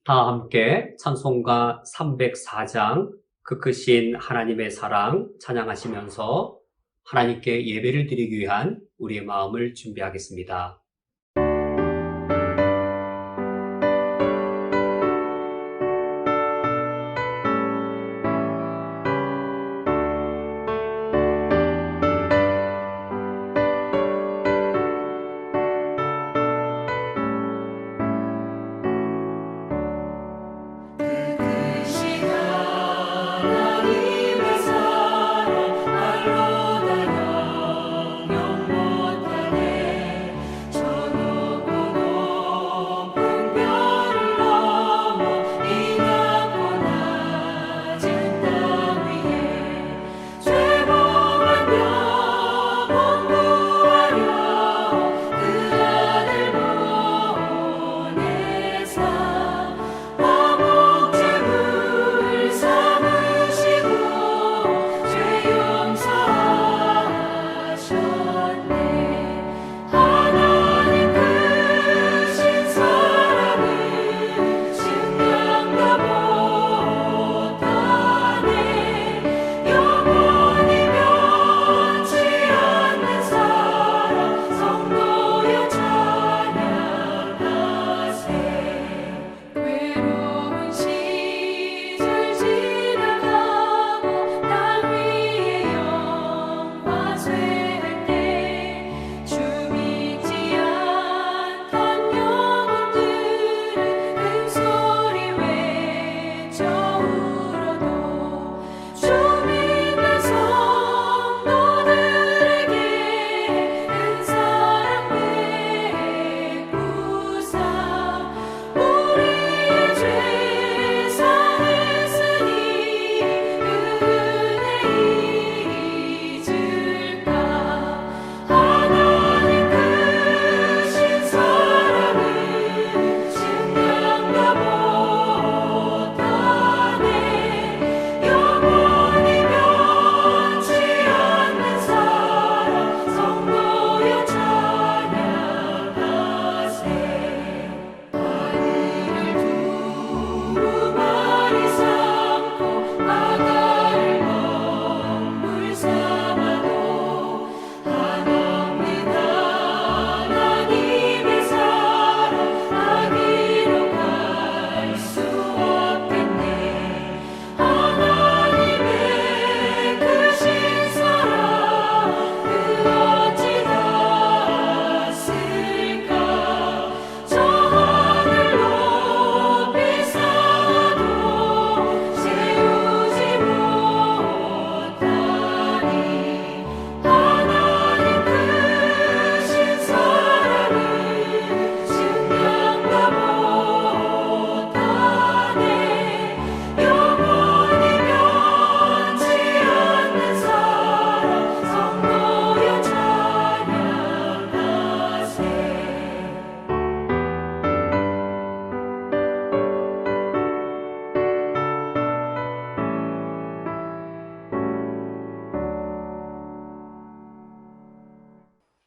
다 함께 찬송가 304장 그 크신 하나님의 사랑 찬양하시면서 하나님께 예배를 드리기 위한 우리의 마음을 준비하겠습니다.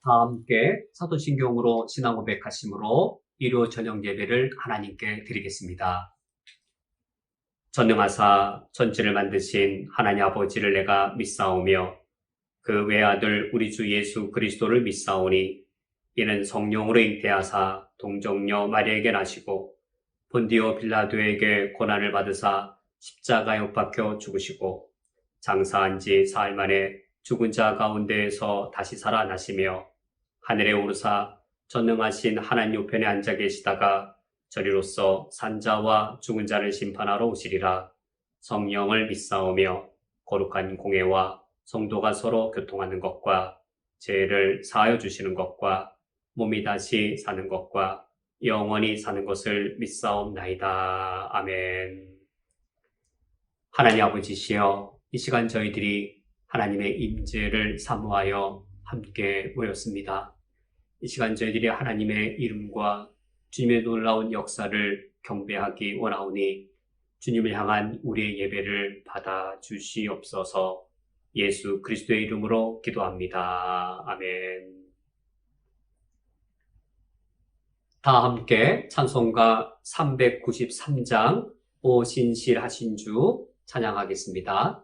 다 함께 사도신경으로 신앙 고백하심으로 일요 저녁 예배를 하나님께 드리겠습니다. 전능하사 천지를 만드신 하나님 아버지를 내가 믿사오며 그 외아들 우리 주 예수 그리스도를 믿사오니 이는 성령으로 잉태하사 동정녀 마리아에게 나시고 본디오 빌라도에게 고난을 받으사 십자가에 못 박혀 죽으시고 장사한 지 사흘 만에 죽은 자 가운데에서 다시 살아나시며 하늘에 오르사 전능하신 하나님 우편에 앉아 계시다가 저리로서 산자와 죽은 자를 심판하러 오시리라. 성령을 믿사오며 거룩한 공회와 성도가 서로 교통하는 것과 죄를 사하여 주시는 것과 몸이 다시 사는 것과 영원히 사는 것을 믿사옵나이다. 아멘. 하나님 아버지시여, 이 시간 저희들이 하나님의 임재를 사모하여 함께 모였습니다. 이 시간 저희들이 하나님의 이름과 주님의 놀라운 역사를 경배하기 원하오니 주님을 향한 우리의 예배를 받아 주시옵소서. 예수 그리스도의 이름으로 기도합니다. 아멘. 다 함께 찬송가 393장 오 신실하신 주 찬양하겠습니다.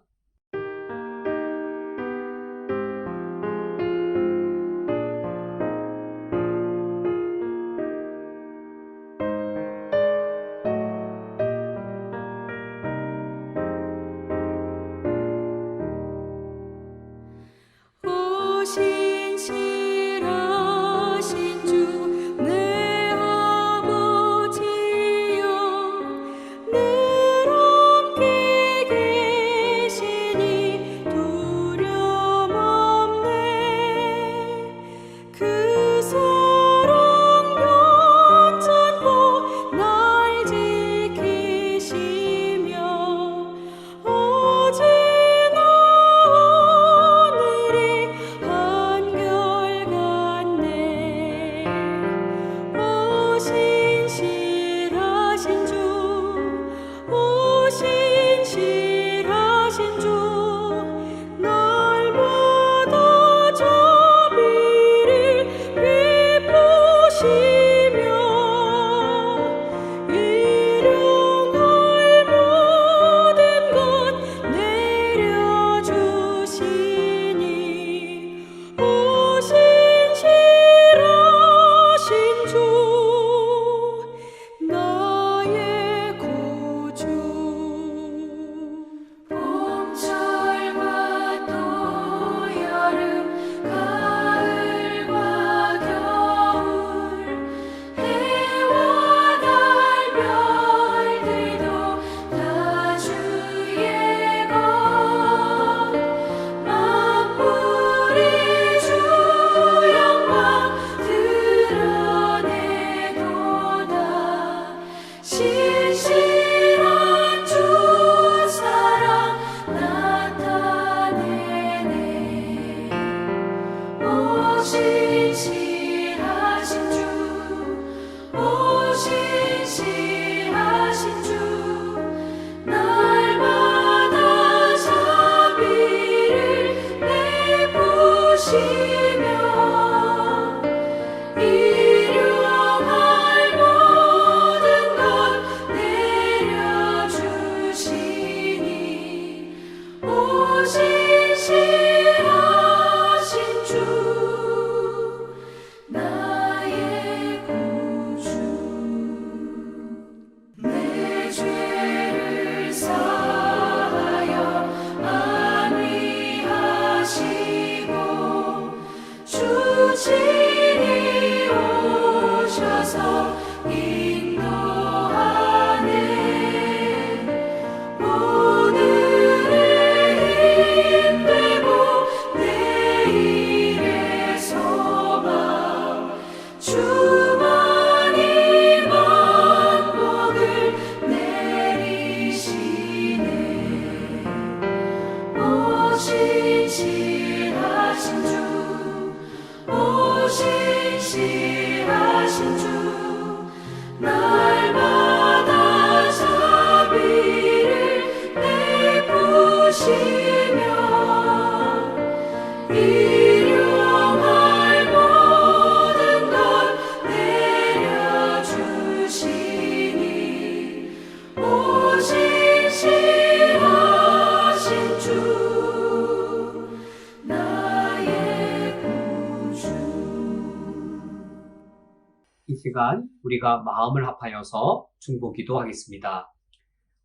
이 시간 우리가 마음을 합하여서 중보기도 하겠습니다.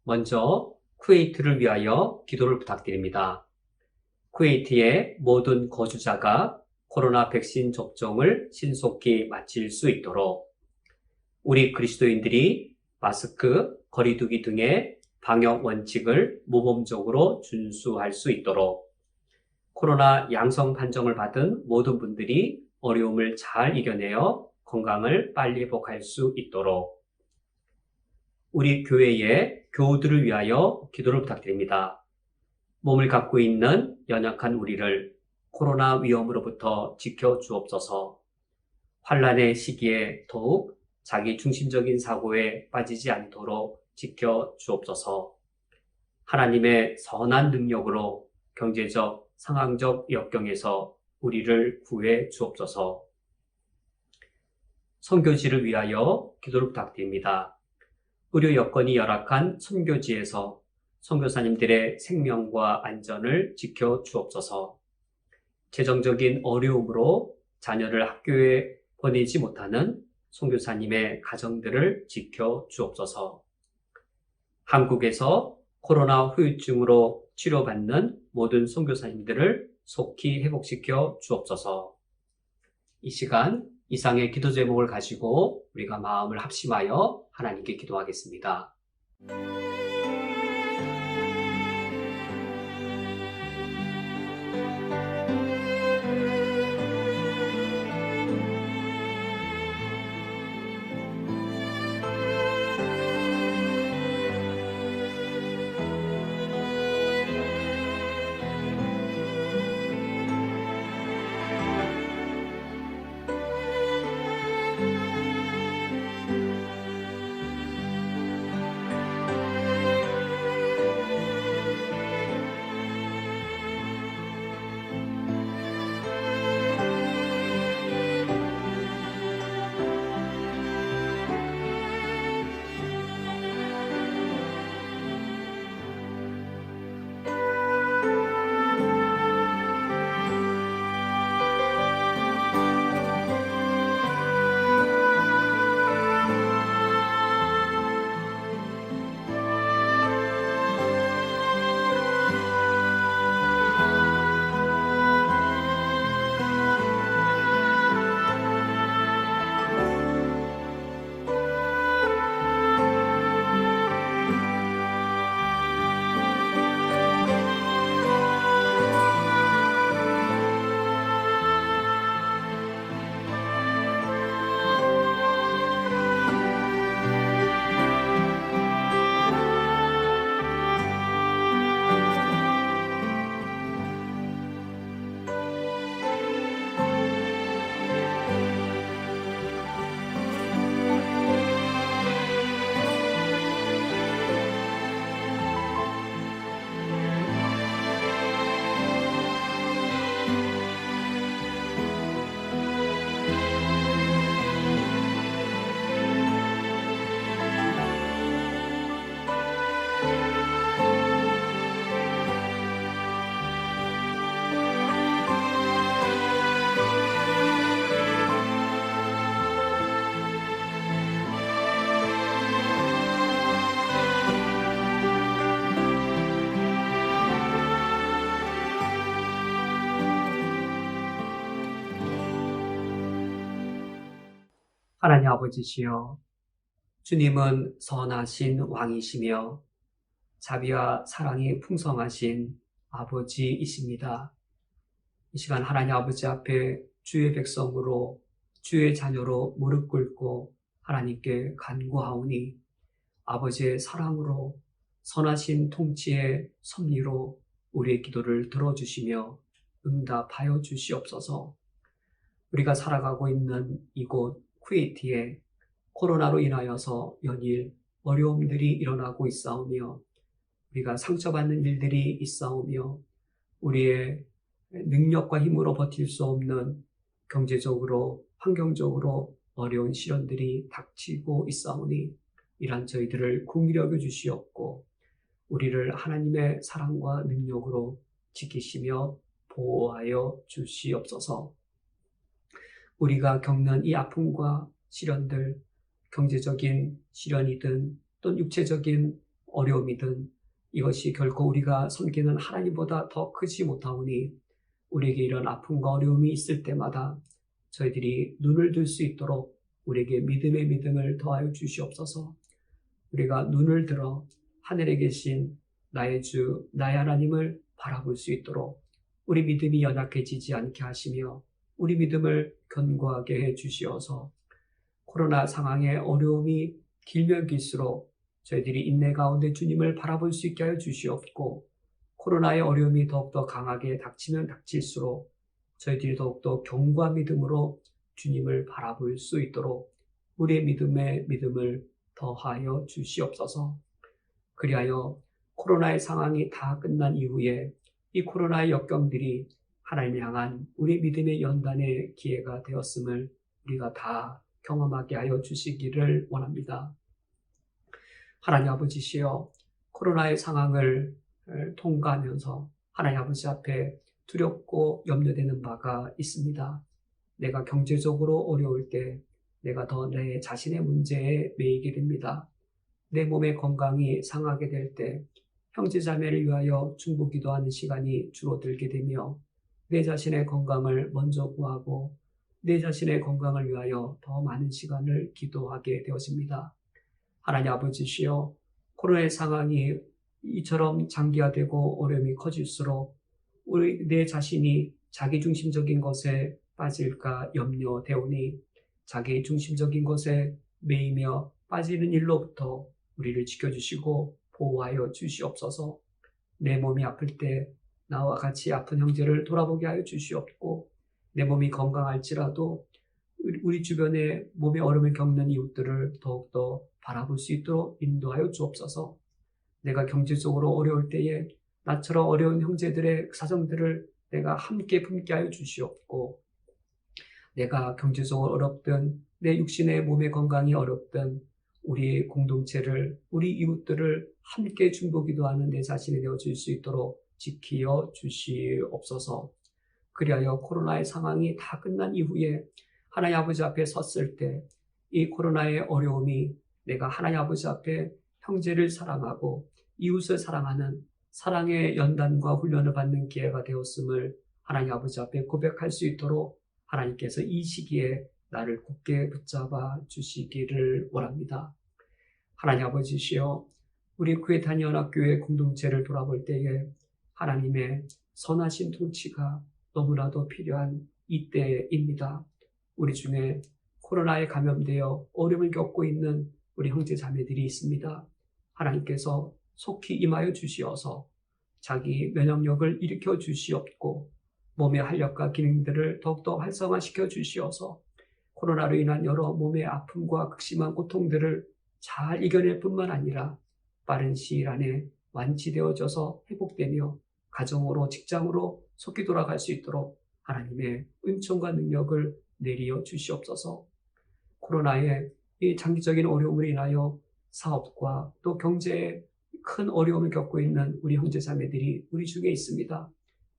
먼저 쿠웨이트를 위하여 기도를 부탁드립니다. 쿠웨이트의 모든 거주자가 코로나 백신 접종을 신속히 마칠 수 있도록 우리 그리스도인들이 마스크, 거리두기 등의 방역 원칙을 모범적으로 준수할 수 있도록 코로나 양성 판정을 받은 모든 분들이 어려움을 잘 이겨내어 건강을 빨리 회복할 수 있도록 우리 교회의 교우들을 위하여 기도를 부탁드립니다. 몸을 갖고 있는 연약한 우리를 코로나 위험으로부터 지켜 주옵소서. 환난의 시기에 더욱 자기 중심적인 사고에 빠지지 않도록 지켜 주옵소서. 하나님의 선한 능력으로 경제적, 상황적 역경에서 우리를 구해 주옵소서. 선교지를 위하여 기도를 부탁드립니다. 의료 여건이 열악한 선교지에서 선교사님들의 생명과 안전을 지켜 주옵소서. 재정적인 어려움으로 자녀를 학교에 보내지 못하는 선교사님의 가정들을 지켜 주옵소서. 한국에서 코로나 후유증으로 치료받는 모든 선교사님들을 속히 회복시켜 주옵소서. 이 시간 이상의 기도 제목을 가지고 우리가 마음을 합심하여 하나님께 기도하겠습니다. 하나님 아버지시여, 주님은 선하신 왕이시며 자비와 사랑이 풍성하신 아버지이십니다. 이 시간 하나님 아버지 앞에 주의 백성으로 주의 자녀로 무릎 꿇고 하나님께 간구하오니 아버지의 사랑으로 선하신 통치의 섭리로 우리의 기도를 들어주시며 응답하여 주시옵소서. 우리가 살아가고 있는 이곳 쿠웨이트에 코로나로 인하여서 연일 어려움들이 일어나고 있사오며 우리가 상처받는 일들이 있사오며 우리의 능력과 힘으로 버틸 수 없는 경제적으로 환경적으로 어려운 시련들이 닥치고 있사오니 이러한 저희들을 긍휼히 여겨 주시옵고 우리를 하나님의 사랑과 능력으로 지키시며 보호하여 주시옵소서. 우리가 겪는 이 아픔과 시련들, 경제적인 시련이든 또는 육체적인 어려움이든 이것이 결코 우리가 섬기는 하나님보다 더 크지 못하오니 우리에게 이런 아픔과 어려움이 있을 때마다 저희들이 눈을 들 수 있도록 우리에게 믿음의 믿음을 더하여 주시옵소서. 우리가 눈을 들어 하늘에 계신 나의 주, 나의 하나님을 바라볼 수 있도록 우리 믿음이 연약해지지 않게 하시며 우리 믿음을 견고하게 해 주시어서 코로나 상황의 어려움이 길면 길수록 저희들이 인내 가운데 주님을 바라볼 수 있게 하여 주시옵고 코로나의 어려움이 더욱더 강하게 닥치면 닥칠수록 저희들이 더욱더 견고한 믿음으로 주님을 바라볼 수 있도록 우리의 믿음의 믿음을 더하여 주시옵소서. 그리하여 코로나의 상황이 다 끝난 이후에 이 코로나의 역경들이 하나님을 향한 우리 믿음의 연단의 기회가 되었음을 우리가 다 경험하게 하여 주시기를 원합니다. 하나님 아버지시여, 코로나의 상황을 통과하면서 하나님 아버지 앞에 두렵고 염려되는 바가 있습니다. 내가 경제적으로 어려울 때 내가 더 내 자신의 문제에 매이게 됩니다. 내 몸의 건강이 상하게 될 때 형제자매를 위하여 중보기도하는 시간이 줄어들게 되며 내 자신의 건강을 먼저 구하고 내 자신의 건강을 위하여 더 많은 시간을 기도하게 되어집니다. 하나님 아버지시여, 코로나의 상황이 이처럼 장기화되고 어려움이 커질수록 내 자신이 자기중심적인 것에 빠질까 염려되오니 자기중심적인 것에 매이며 빠지는 일로부터 우리를 지켜주시고 보호하여 주시옵소서. 내 몸이 아플 때 나와 같이 아픈 형제를 돌아보게 하여 주시옵고, 내 몸이 건강할지라도 우리 주변에 몸의 어려움을 겪는 이웃들을 더욱더 바라볼 수 있도록 인도하여 주옵소서. 내가 경제적으로 어려울 때에 나처럼 어려운 형제들의 사정들을 내가 함께 품게 하여 주시옵고, 내가 경제적으로 어렵든 내 육신의 몸의 건강이 어렵든 우리 공동체를, 우리 이웃들을 함께 중보기도하는 내 자신이 되어줄 수 있도록 지키어 주시옵소서. 그리하여 코로나의 상황이 다 끝난 이후에 하나님 아버지 앞에 섰을 때 이 코로나의 어려움이 내가 하나님 아버지 앞에 형제를 사랑하고 이웃을 사랑하는 사랑의 연단과 훈련을 받는 기회가 되었음을 하나님 아버지 앞에 고백할 수 있도록 하나님께서 이 시기에 나를 굳게 붙잡아 주시기를 원합니다. 하나님 아버지시여, 우리 구에탄 연합교회 공동체를 돌아볼 때에 하나님의 선하신 통치가 너무나도 필요한 이때입니다. 우리 중에 코로나에 감염되어 어려움을 겪고 있는 우리 형제 자매들이 있습니다. 하나님께서 속히 임하여 주시어서 자기 면역력을 일으켜 주시옵고 몸의 활력과 기능들을 더욱더 활성화시켜 주시어서 코로나로 인한 여러 몸의 아픔과 극심한 고통들을 잘 이겨낼 뿐만 아니라 빠른 시일 안에 완치되어져서 회복되며 가정으로 직장으로 속히 돌아갈 수 있도록 하나님의 은총과 능력을 내리어 주시옵소서. 코로나의 이 장기적인 어려움으로 인하여 사업과 또 경제에 큰 어려움을 겪고 있는 우리 형제자매들이 우리 중에 있습니다.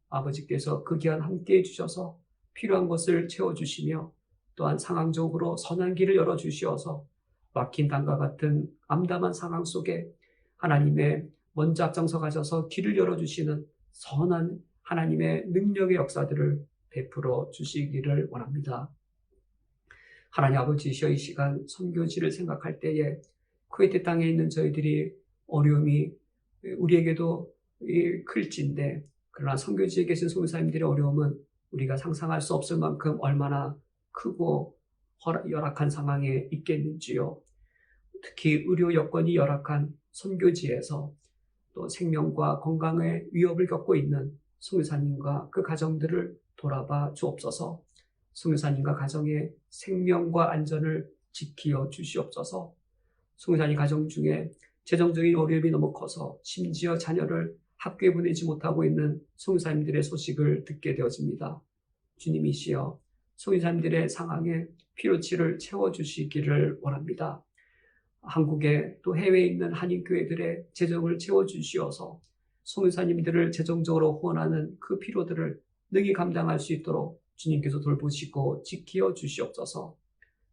아버지께서 그 기한 함께 해주셔서 필요한 것을 채워주시며 또한 상황적으로 선한 길을 열어주시어서 막힌 땅과 같은 암담한 상황 속에 하나님의 먼저 앞장서 가셔서 길을 열어주시는 선한 하나님의 능력의 역사들을 베풀어 주시기를 원합니다. 하나님 아버지시여, 이 시간 선교지를 생각할 때에 쿠웨이트 땅에 있는 저희들이 어려움이 우리에게도 클진데, 그러나 선교지에 계신 선교사님들의 어려움은 우리가 상상할 수 없을 만큼 얼마나 크고 열악한 상황에 있겠는지요. 특히 의료 여건이 열악한 선교지에서 또 생명과 건강의 위협을 겪고 있는 선교사님과 그 가정들을 돌아봐 주옵소서. 선교사님과 가정의 생명과 안전을 지키어 주시옵소서. 선교사님 가정 중에 재정적인 어려움이 너무 커서 심지어 자녀를 학교에 보내지 못하고 있는 선교사님들의 소식을 듣게 되어집니다. 주님이시여, 선교사님들의 상황에 필요치를 채워주시기를 원합니다. 한국에 또 해외에 있는 한인교회들의 재정을 채워주시어서 선교사님들을 재정적으로 후원하는 그 필요들을 능히 감당할 수 있도록 주님께서 돌보시고 지키어 주시옵소서.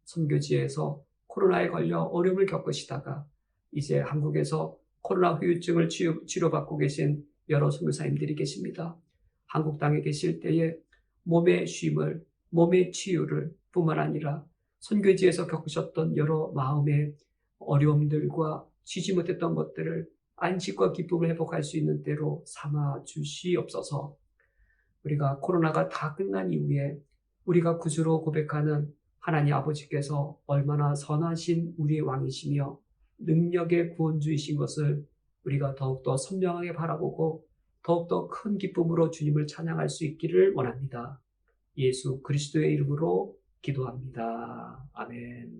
선교지에서 코로나에 걸려 어려움을 겪으시다가 이제 한국에서 코로나 후유증을 치료받고 계신 여러 선교사님들이 계십니다. 한국 땅에 계실 때에 몸의 쉼을, 몸의 치유를 뿐만 아니라 선교지에서 겪으셨던 여러 마음의 어려움들과 쉬지 못했던 것들을 안식과 기쁨을 회복할 수 있는 때로 삼아 주시옵소서. 우리가 코로나가 다 끝난 이후에 우리가 구주로 고백하는 하나님 아버지께서 얼마나 선하신 우리의 왕이시며 능력의 구원주이신 것을 우리가 더욱더 선명하게 바라보고 더욱더 큰 기쁨으로 주님을 찬양할 수 있기를 원합니다. 예수 그리스도의 이름으로 기도합니다. 아멘.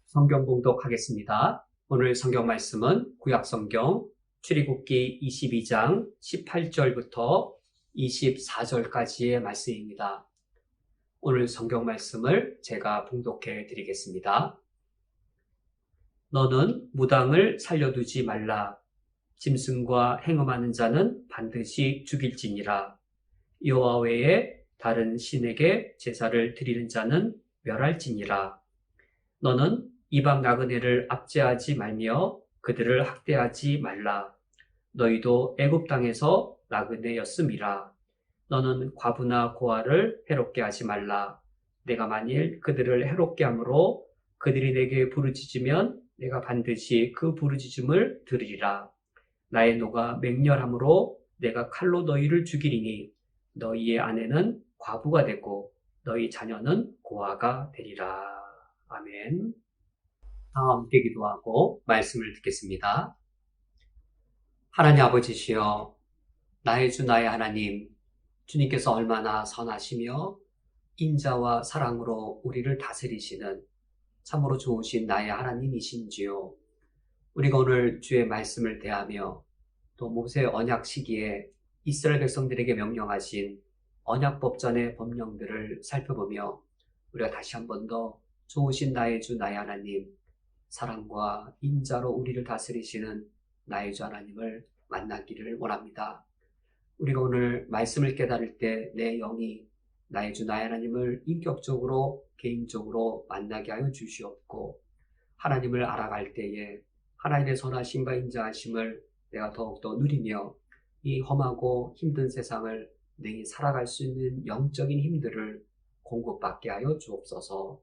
성경 봉독하겠습니다. 오늘 성경 말씀은 구약성경 출애굽기 22장 18절부터 24절까지의 말씀입니다. 오늘 성경 말씀을 제가 봉독해 드리겠습니다. 너는 무당을 살려두지 말라. 짐승과 행음하는 자는 반드시 죽일지니라. 여호와 외에 다른 신에게 제사를 드리는 자는 멸할지니라. 너는 이방 나그네를 압제하지 말며 그들을 학대하지 말라. 너희도 애굽 땅에서 나그네였음이라. 너는 과부나 고아를 해롭게 하지 말라. 내가 만일 그들을 해롭게 함으로 그들이 내게 부르짖으면 내가 반드시 그 부르짖음을 들으리라. 나의 노가 맹렬함으로 내가 칼로 너희를 죽이리니 너희의 아내는 과부가 되고 너희 자녀는 고아가 되리라. 아멘. 다 함께 기도하고 말씀을 듣겠습니다. 하나님 아버지시여, 나의 주 나의 하나님, 주님께서 얼마나 선하시며 인자와 사랑으로 우리를 다스리시는 참으로 좋으신 나의 하나님이신지요. 우리가 오늘 주의 말씀을 대하며 또 모세 언약 시기에 이스라엘 백성들에게 명령하신 언약법전의 법령들을 살펴보며 우리가 다시 한 번 더 좋으신 나의 주 나의 하나님, 사랑과 인자로 우리를 다스리시는 나의 주 하나님을 만나기를 원합니다. 우리가 오늘 말씀을 깨달을 때 내 영이 나의 주 나의 하나님을 인격적으로 개인적으로 만나게 하여 주시옵고, 하나님을 알아갈 때에 하나님의 선하심과 인자하심을 내가 더욱더 누리며 이 험하고 힘든 세상을 능히 살아갈 수 있는 영적인 힘들을 공급받게 하여 주옵소서.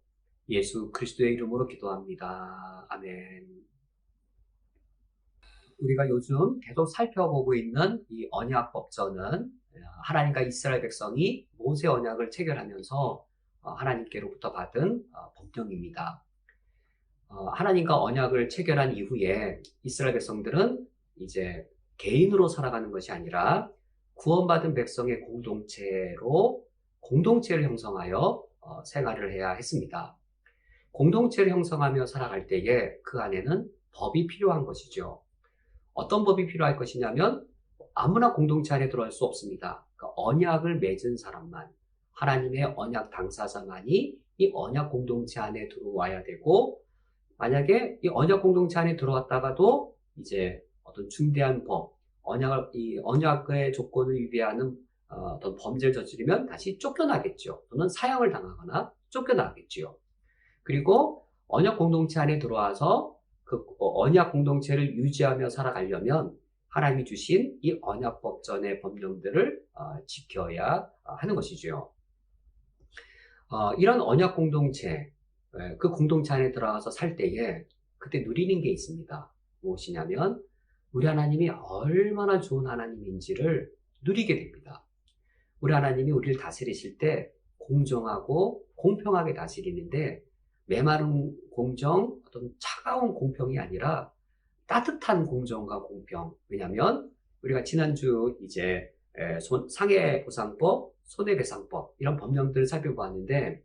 예수 그리스도의 이름으로 기도합니다. 아멘. 우리가 요즘 계속 살펴보고 있는 이 언약법전은 하나님과 이스라엘 백성이 모세 언약을 체결하면서 하나님께로부터 받은 법령입니다. 하나님과 언약을 체결한 이후에 이스라엘 백성들은 이제 개인으로 살아가는 것이 아니라 구원받은 백성의 공동체를 형성하여 생활을 해야 했습니다. 공동체를 형성하며 살아갈 때에 그 안에는 법이 필요한 것이죠. 어떤 법이 필요할 것이냐면 아무나 공동체 안에 들어갈 수 없습니다. 그러니까 언약을 맺은 사람만, 하나님의 언약 당사자만이 이 언약 공동체 안에 들어와야 되고, 만약에 이 언약 공동체 안에 들어왔다가도 이제 어떤 중대한 법, 언약의 조건을 위배하는 어떤 범죄를 저지르면 다시 쫓겨나겠죠. 또는 사형을 당하거나 쫓겨나겠죠. 그리고 언약 공동체 안에 들어와서 그 언약 공동체를 유지하며 살아가려면 하나님이 주신 이 언약법전의 법령들을 지켜야 하는 것이죠. 이런 언약 공동체, 그 공동체 안에 들어가서 살 때에 그때 누리는 게 있습니다. 무엇이냐면 우리 하나님이 얼마나 좋은 하나님인지를 누리게 됩니다. 우리 하나님이 우리를 다스리실 때 공정하고 공평하게 다스리는데 메마른 공정, 어떤 차가운 공평이 아니라 따뜻한 공정과 공평. 왜냐하면 우리가 지난주 이제 상해보상법, 손해배상법 이런 법령들을 살펴보았는데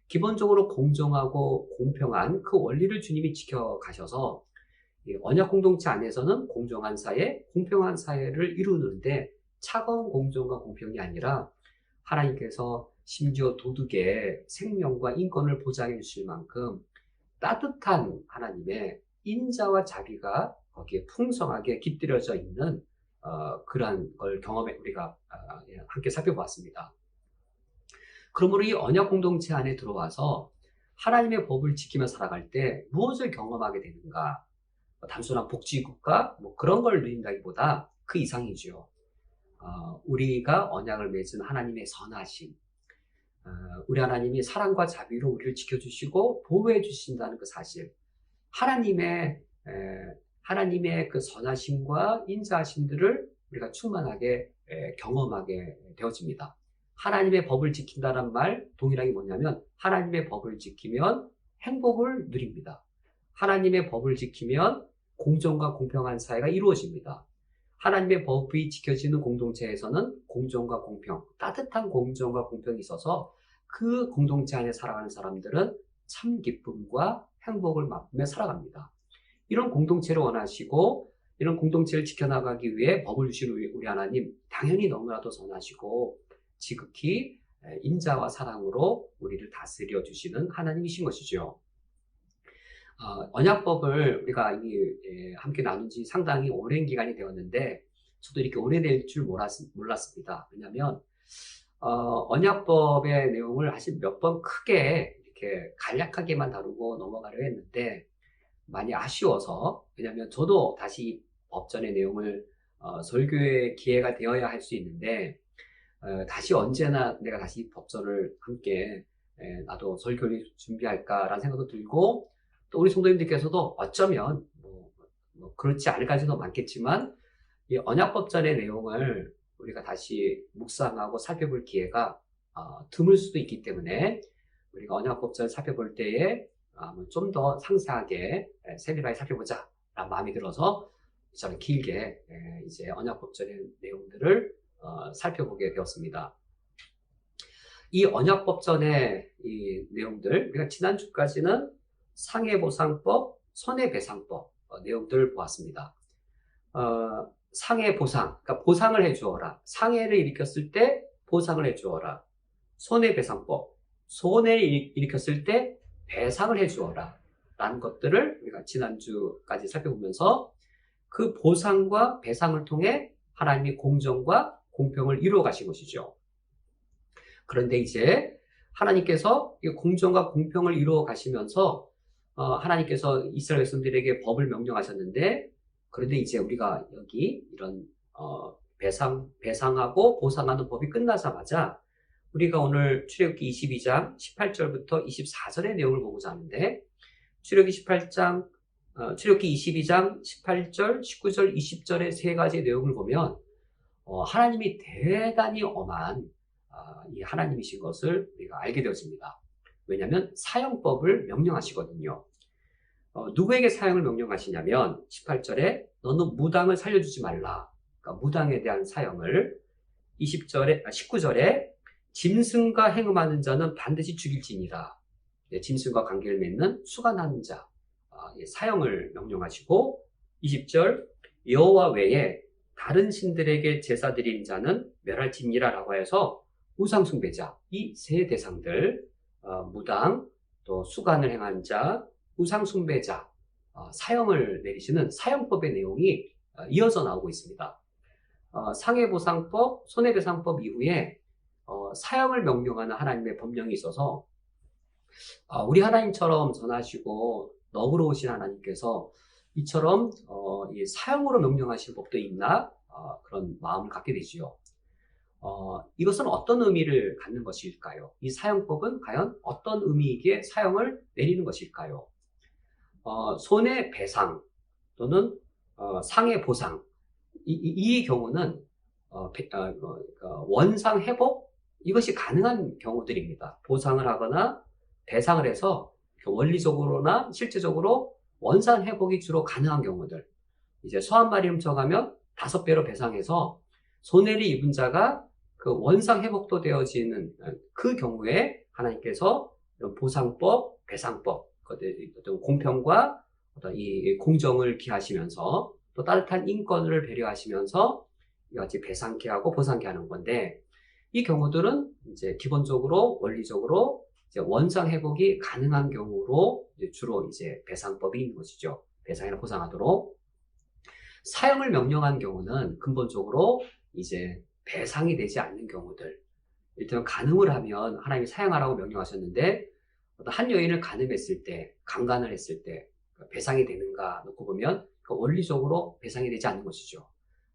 기본적으로 공정하고 공평한 그 원리를 주님이 지켜가셔서 언약 공동체 안에서는 공정한 사회, 공평한 사회를 이루는데 차가운 공정과 공평이 아니라 하나님께서 심지어 도둑의 생명과 인권을 보장해 주실 만큼 따뜻한 하나님의 인자와 자비가 거기에 풍성하게 깃들여져 있는 그러한 걸 경험해 우리가 함께 살펴보았습니다. 그러므로 이 언약 공동체 안에 들어와서 하나님의 법을 지키며 살아갈 때 무엇을 경험하게 되는가? 단순한 복지국가 그런 걸 누린다기보다 그 이상이죠. 우리가 언약을 맺은 하나님의 선하심, 우리 하나님이 사랑과 자비로 우리를 지켜주시고 보호해 주신다는 그 사실, 하나님의 그 선하심과 인자하심들을 우리가 충만하게 경험하게 되어집니다. 하나님의 법을 지킨다는 말 동일하게 뭐냐면 하나님의 법을 지키면 행복을 누립니다. 하나님의 법을 지키면 공정과 공평한 사회가 이루어집니다. 하나님의 법이 지켜지는 공동체에서는 공정과 공평, 따뜻한 공정과 공평이 있어서 그 공동체 안에 살아가는 사람들은 참 기쁨과 행복을 맛보며 살아갑니다. 이런 공동체를 원하시고 이런 공동체를 지켜나가기 위해 법을 주신 우리 하나님 당연히 너무나도 선하시고 지극히 인자와 사랑으로 우리를 다스려 주시는 하나님이신 것이죠. 언약법을 우리가 함께 나눈 지 상당히 오랜 기간이 되었는데 저도 이렇게 오래될 줄 몰랐습니다. 왜냐하면 언약법의 내용을 사실 몇 번 크게 이렇게 간략하게만 다루고 넘어가려 했는데 많이 아쉬워서, 왜냐하면 저도 다시 법전의 내용을 설교의 기회가 되어야 할 수 있는데 다시 언제나 내가 다시 법전을 함께 나도 설교를 준비할까라는 생각도 들고, 또 우리 성도님들께서도 어쩌면 뭐 그렇지 않을 가지도 많겠지만 이 언약법전의 내용을 우리가 다시 묵상하고 살펴볼 기회가 드물 수도 있기 때문에 우리가 언약법전을 살펴볼 때에 좀 더 상세하게 세밀하게 살펴보자 라는 마음이 들어서 저는 길게 이제 언약법전의 내용들을 살펴보게 되었습니다. 이 언약법전의 이 내용들, 우리가 지난주까지는 상해보상법, 손해배상법 내용들을 보았습니다. 상해보상, 그러니까 보상을 해주어라. 상해를 일으켰을 때 보상을 해주어라. 손해배상법, 손해를 일으켰을 때 배상을 해주어라. 라는 것들을 우리가 지난주까지 살펴보면서 그 보상과 배상을 통해 하나님이 공정과 공평을 이루어 가신 것이죠. 그런데 이제 하나님께서 이 공정과 공평을 이루어 가시면서 하나님께서 이스라엘 백성들에게 법을 명령하셨는데, 그런데 이제 우리가 여기 이런 배상하고 보상하는 법이 끝나자마자 우리가 오늘 출애굽기 22장 18절부터 24절의 내용을 보고자 하는데, 출애굽기 22장 18절, 19절, 20절의 세 가지 내용을 보면 하나님이 대단히 엄한 이 하나님이신 것을 우리가 알게 되어집니다. 왜냐하면 사형법을 명령하시거든요. 누구에게 사형을 명령하시냐면 18절에 너는 무당을 살려주지 말라. 그러니까 무당에 대한 사형을 19절에 짐승과 행음하는 자는 반드시 죽일지니라. 짐승과 관계를 맺는 수간하는 자 사형을 명령하시고, 20절 여호와 외에 다른 신들에게 제사 드리는 자는 멸할지니라 라고 해서 우상숭배자 이 세 대상들, 무당, 또 수간을 행한 자, 우상숭배자 사형을 내리시는 사형법의 내용이 이어져 나오고 있습니다. 상해보상법, 손해배상법 이후에 사형을 명령하는 하나님의 법령이 있어서 우리 하나님처럼 선하시고 너그러우신 하나님께서 이처럼 이 사형으로 명령하실 법도 있나 그런 마음을 갖게 되지요. 이것은 어떤 의미를 갖는 것일까요? 이 사형법은 과연 어떤 의미이기에 사형을 내리는 것일까요? 손해배상 또는 상해보상 이 경우는 원상회복 이것이 가능한 경우들입니다. 보상을 하거나 배상을 해서 원리적으로나 실제적으로 원상회복이 주로 가능한 경우들, 이제 소 한 마리 훔쳐가면 5배로 배상해서 손해를 입은 자가 그 원상회복도 되어지는 그 경우에 하나님께서 보상법, 배상법, 어떤 공평과 어떤 이 공정을 기하시면서 또 따뜻한 인권을 배려하시면서 이같이 배상케 하고 보상케 하는 건데, 이 경우들은 이제 기본적으로 원리적으로 이제 원상 회복이 가능한 경우로 이제 주로 이제 배상법이 있는 것이죠. 배상이나 보상하도록. 사형을 명령한 경우는 근본적으로 이제 배상이 되지 않는 경우들. 일단 간음을 하면 하나님이 사형하라고 명령하셨는데 한 여인을 간음했을 때, 강간을 했을 때 배상이 되는가 놓고 보면 원리적으로 배상이 되지 않는 것이죠.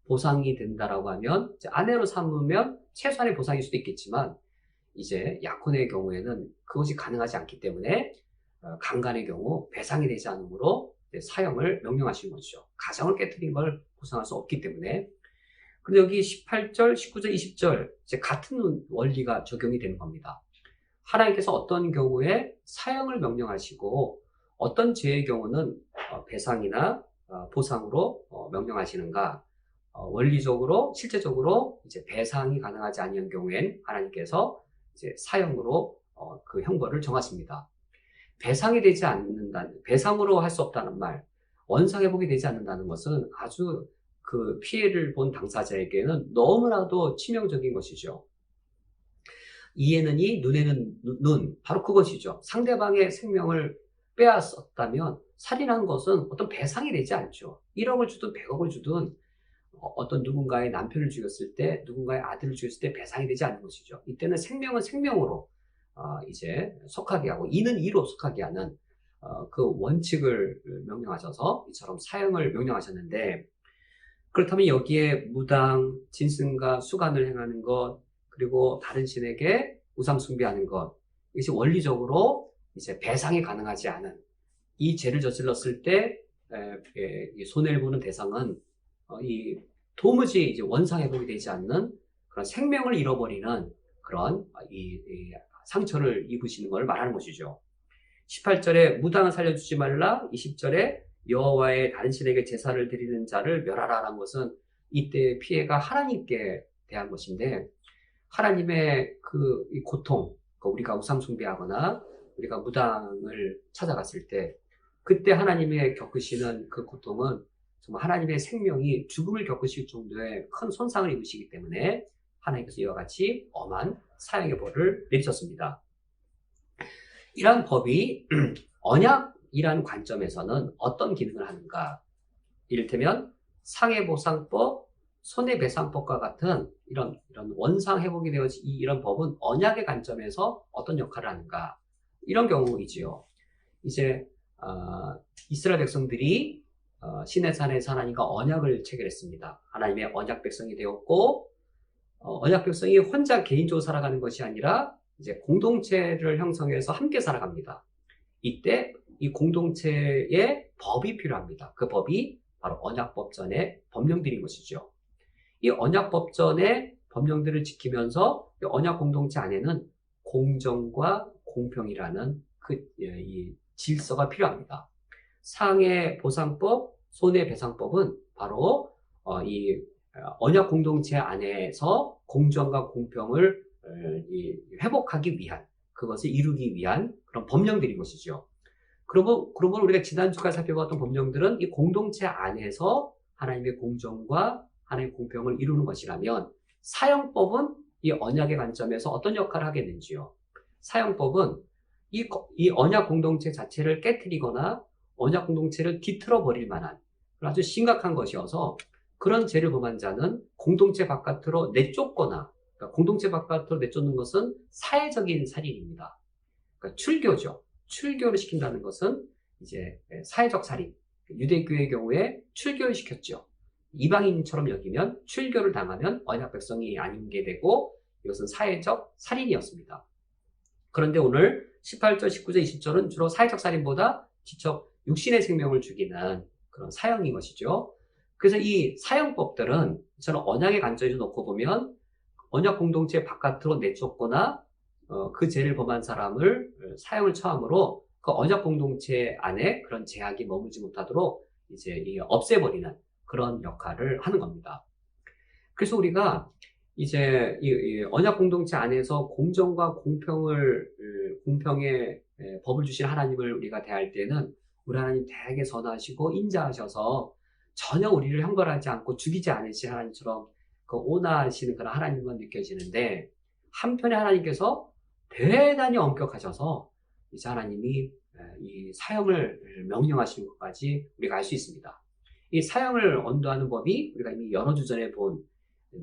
보상이 된다라고 하면 이제 아내로 삼으면 최소한의 보상일 수도 있겠지만 이제 약혼의 경우에는 그것이 가능하지 않기 때문에 강간의 경우 배상이 되지 않으므로 사형을 명령하신 것이죠. 가정을 깨뜨린 걸 보상할 수 없기 때문에. 그런데 여기 18절, 19절, 20절 이제 같은 원리가 적용이 되는 겁니다. 하나님께서 어떤 경우에 사형을 명령하시고 어떤 죄의 경우는 배상이나 보상으로 명령하시는가? 원리적으로, 실제적으로 이제 배상이 가능하지 않은 경우엔 하나님께서 이제 사형으로 그 형벌을 정하십니다. 배상이 되지 않는다는, 배상으로 할 수 없다는 말, 원상회복이 되지 않는다는 것은 아주 그 피해를 본 당사자에게는 너무나도 치명적인 것이죠. 이에는 이, 눈에는 눈. 바로 그것이죠. 상대방의 생명을 빼앗았다면 살인한 것은 어떤 배상이 되지 않죠. 1억을 주든 100억을 주든 어떤 누군가의 남편을 죽였을 때, 누군가의 아들을 죽였을 때 배상이 되지 않는 것이죠. 이때는 생명은 생명으로 이제 속하게 하고 이는 이로 속하게 하는 그 원칙을 명령하셔서 이처럼 사형을 명령하셨는데, 그렇다면 여기에 무당, 짐승과 수간을 행하는 것, 그리고 다른 신에게 우상 숭배하는 것, 이것이 원리적으로 이제 배상이 가능하지 않은 이 죄를 저질렀을 때 손해를 보는 대상은 이 도무지 이제 원상 회복이 되지 않는 그런 생명을 잃어버리는 그런 이 상처를 입으시는 걸 말하는 것이죠. 18절에 무당을 살려주지 말라, 20절에 여호와의 다른 신에게 제사를 드리는 자를 멸하라라는 것은 이때의 피해가 하나님께 대한 것인데, 하나님의 이 고통, 우리가 우상 숭배하거나 우리가 무당을 찾아갔을 때 그때 하나님의 겪으시는 그 고통은 정말 하나님의 생명이 죽음을 겪으실 정도의 큰 손상을 입으시기 때문에 하나님께서 이와 같이 엄한 사형의 벌을 내리셨습니다. 이러한 법이 언약이라는 관점에서는 어떤 기능을 하는가? 이를테면 상해보상법, 손해배상법과 같은 이런 원상 회복이 되어진 이런 법은 언약의 관점에서 어떤 역할을 하는가? 이런 경우이지요. 이제 이스라엘 백성들이 시내산에서 하나님과 언약을 체결했습니다. 하나님의 언약 백성이 되었고, 언약 백성이 혼자 개인적으로 살아가는 것이 아니라 이제 공동체를 형성해서 함께 살아갑니다. 이때 이 공동체의 법이 필요합니다. 그 법이 바로 언약법전의 법령들인 것이죠. 이 언약법전의 법령들을 지키면서 이 언약 공동체 안에는 공정과 공평이라는 이 질서가 필요합니다. 상해보상법, 손해배상법은 바로 이 언약 공동체 안에서 공정과 공평을 회복하기 위한, 그것을 이루기 위한 그런 법령들인 것이죠. 그러면 우리가 지난주까지 살펴봤던 법령들은 이 공동체 안에서 하나님의 공정과 하나님의 공평을 이루는 것이라면, 사형법은 이 언약의 관점에서 어떤 역할을 하겠는지요. 사형법은 이 언약 공동체 자체를 깨트리거나 언약 공동체를 뒤틀어 버릴 만한 아주 심각한 것이어서, 그런 죄를 범한 자는 공동체 바깥으로 내쫓거나, 그러니까 공동체 바깥으로 내쫓는 것은 사회적인 살인입니다. 그러니까 출교죠. 출교를 시킨다는 것은 이제 사회적 살인. 유대교의 경우에 출교를 시켰죠. 이방인처럼 여기면, 출교를 당하면 언약 백성이 아닌 게 되고, 이것은 사회적 살인이었습니다. 그런데 오늘 18절, 19절, 20절은 주로 사회적 살인보다 직접 육신의 생명을 죽이는 그런 사형인 것이죠. 그래서 이 사형법들은 저는 언약의 관점에서 놓고 보면 언약 공동체 바깥으로 내쫓거나 그 죄를 범한 사람을 사형을 처함으로 그 언약 공동체 안에 그런 제약이 머물지 못하도록 이제 없애버리는 그런 역할을 하는 겁니다. 그래서 우리가 이제 이 언약 공동체 안에서 공정과 공평의 법을 주신 하나님을 우리가 대할 때는, 우리 하나님 되게 선하시고 인자하셔서 전혀 우리를 형벌하지 않고 죽이지 않으신 하나님처럼 그 온화하시는 그런 하나님만 느껴지는데, 한편에 하나님께서 대단히 엄격하셔서 이제 하나님이 이 사형을 명령하시는 것까지 우리가 알 수 있습니다. 이 사형을 언도하는 법이 우리가 이미 여러 주 전에 본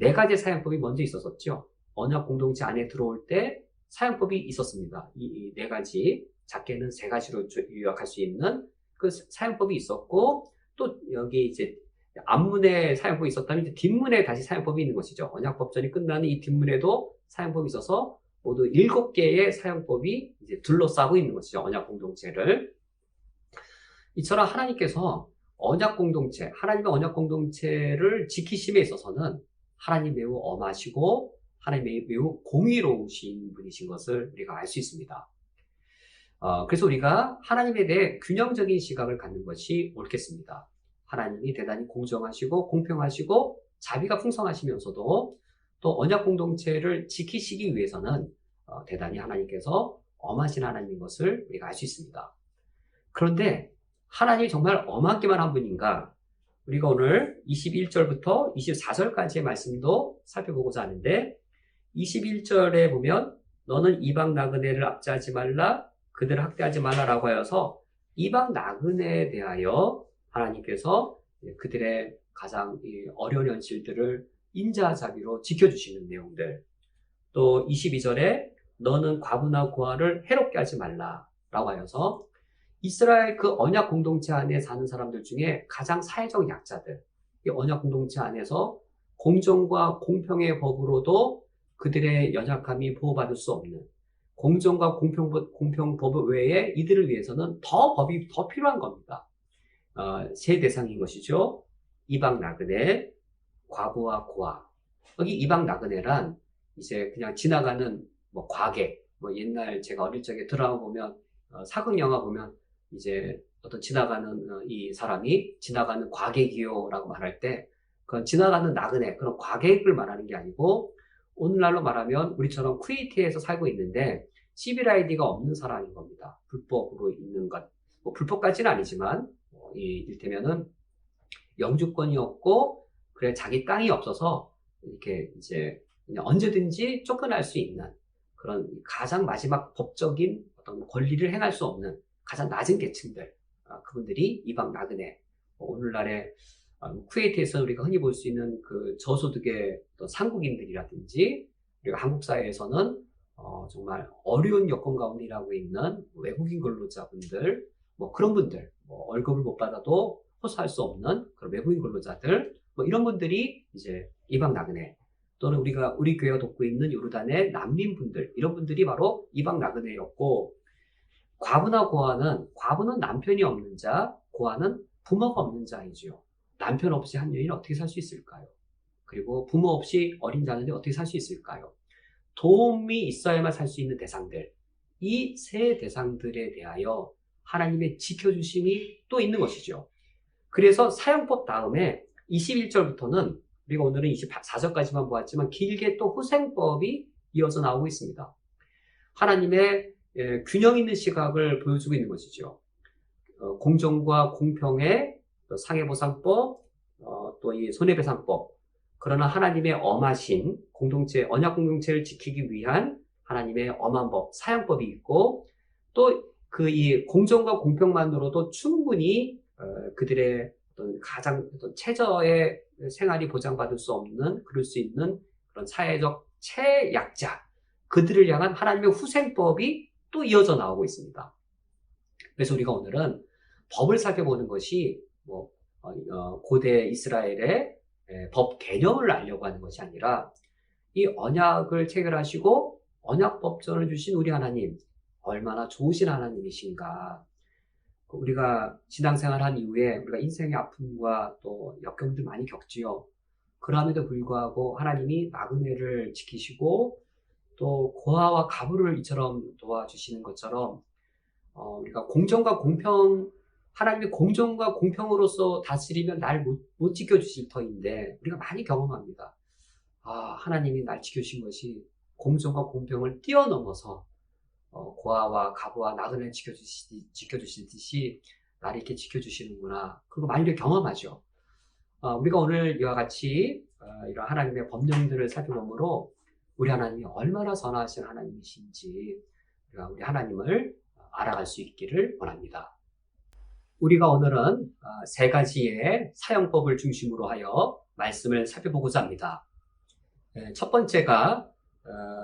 4가지 사형법이 먼저 있었었죠. 언약 공동체 안에 들어올 때 사형법이 있었습니다. 이 4가지, 작게는 3가지로 요약할 수 있는 그 사형법이 있었고, 또 여기 이제 앞문에 사형법이 있었다면 이제 뒷문에 다시 사형법이 있는 것이죠. 언약법전이 끝나는 이 뒷문에도 사형법이 있어서 모두 7개의 사형법이 이제 둘러싸고 있는 것이죠. 언약 공동체를. 이처럼 하나님께서 언약 공동체, 하나님의 언약 공동체를 지키심에 있어서는 하나님 매우 엄하시고 하나님이 매우 공의로우신 분이신 것을 우리가 알 수 있습니다. 그래서 우리가 하나님에 대해 균형적인 시각을 갖는 것이 옳겠습니다. 하나님이 대단히 공정하시고 공평하시고 자비가 풍성하시면서도 또 언약 공동체를 지키시기 위해서는 대단히 하나님께서 엄하신 하나님인 것을 우리가 알 수 있습니다. 그런데 하나님이 정말 엄하기만 한 분인가? 우리가 오늘 21절부터 24절까지의 말씀도 살펴보고자 하는데, 21절에 보면 너는 이방 나그네를 압제하지 말라, 그들을 학대하지 말라라고 하여서 이방 나그네에 대하여 하나님께서 그들의 가장 어려운 현실들을 인자자비로 지켜주시는 내용들. 또 22절에 너는 과부나 고아를 해롭게 하지 말라라고 하여서 이스라엘 그 언약 공동체 안에 사는 사람들 중에 가장 사회적 약자들, 이 언약 공동체 안에서 공정과 공평의 법으로도 그들의 연약함이 보호받을 수 없는 공정과 공평 법 외에 이들을 위해서는 법이 더 필요한 겁니다. 세 대상인 것이죠. 이방 나그네, 과부와 고아. 여기 이방 나그네란 이제 그냥 지나가는 뭐 과객, 뭐 옛날 제가 어릴 적에 드라마 보면 사극 영화 보면 이제 어떤 지나가는 이 사람이 지나가는 과객이요라고 말할 때 그건 지나가는 나그네 그런 과객을 말하는 게 아니고 오늘날로 말하면 우리처럼 쿠웨이트에서 살고 있는데 시빌 아이디가 없는 사람인 겁니다. 불법으로 있는 것. 뭐 불법까지는 아니지만 이를테면은 영주권이 없고 그래 자기 땅이 없어서 이렇게 이제 그냥 언제든지 쫓겨날 수 있는 그런 가장 마지막 법적인 어떤 권리를 행할 수 없는 가장 낮은 계층들 그분들이 이방 나그네 오늘날의 쿠웨이트에서 우리가 흔히 볼 수 있는 그 저소득의 어떤 상국인들이라든지 그리고 한국 사회에서는 정말 어려운 여건 가운데 일하고 있는 외국인 근로자분들 뭐 그런 분들 뭐 월급을 못 받아도 호소할 수 없는 그런 외국인 근로자들 뭐 이런 분들이 이제 이방 나그네 또는 우리 교회가 돕고 있는 요르단의 난민분들 이런 분들이 바로 이방 나그네였고 과부나 고아는 과부는 남편이 없는 자 고아는 부모가 없는 자이지요. 남편 없이 한 여인이 어떻게 살 수 있을까요? 그리고 부모 없이 어린 자녀들이 어떻게 살 수 있을까요? 도움이 있어야만 살 수 있는 대상들 이 세 대상들에 대하여 하나님의 지켜주심이 또 있는 것이죠. 그래서 사형법 다음에 21절부터는 우리가 오늘은 24절까지만 보았지만 길게 또 후생법이 이어서 나오고 있습니다. 하나님의 균형 있는 시각을 보여주고 있는 것이죠. 공정과 공평의 상해보상법, 또 이 손해배상법. 그러나 하나님의 엄하신 공동체, 언약 공동체를 지키기 위한 하나님의 엄한 법, 사형법이 있고 또 그 이 공정과 공평만으로도 충분히 그들의 어떤 가장 어떤 최저의 생활이 보장받을 수 없는 그럴 수 있는 그런 사회적 최약자 그들을 향한 하나님의 후생법이 또 이어져 나오고 있습니다. 그래서 우리가 오늘은 법을 살펴보는 것이 뭐 고대 이스라엘의 법 개념을 알려고 하는 것이 아니라 이 언약을 체결하시고 언약 법전을 주신 우리 하나님 얼마나 좋으신 하나님이신가. 우리가 신앙생활한 이후에 우리가 인생의 아픔과 또 역경들 많이 겪지요. 그럼에도 불구하고 하나님이 나그네를 지키시고 또 고아와 가부를 이처럼 도와주시는 것처럼 우리가 공정과 공평 하나님의 공정과 공평으로서 다스리면 날 못 지켜주실 터인데 우리가 많이 경험합니다. 하나님이 날 지켜주신 것이 공정과 공평을 뛰어넘어서 고아와 가부와 나그네를 지켜주시듯이 나를 이렇게 지켜주시는구나. 그리고 많이 경험하죠. 우리가 오늘 이와 같이 이런 하나님의 법령들을 살펴보므로 우리 하나님이 얼마나 선하신 하나님이신지 우리 하나님을 알아갈 수 있기를 원합니다. 우리가 오늘은 세 가지의 사형법을 중심으로 하여 말씀을 살펴보고자 합니다. 첫 번째가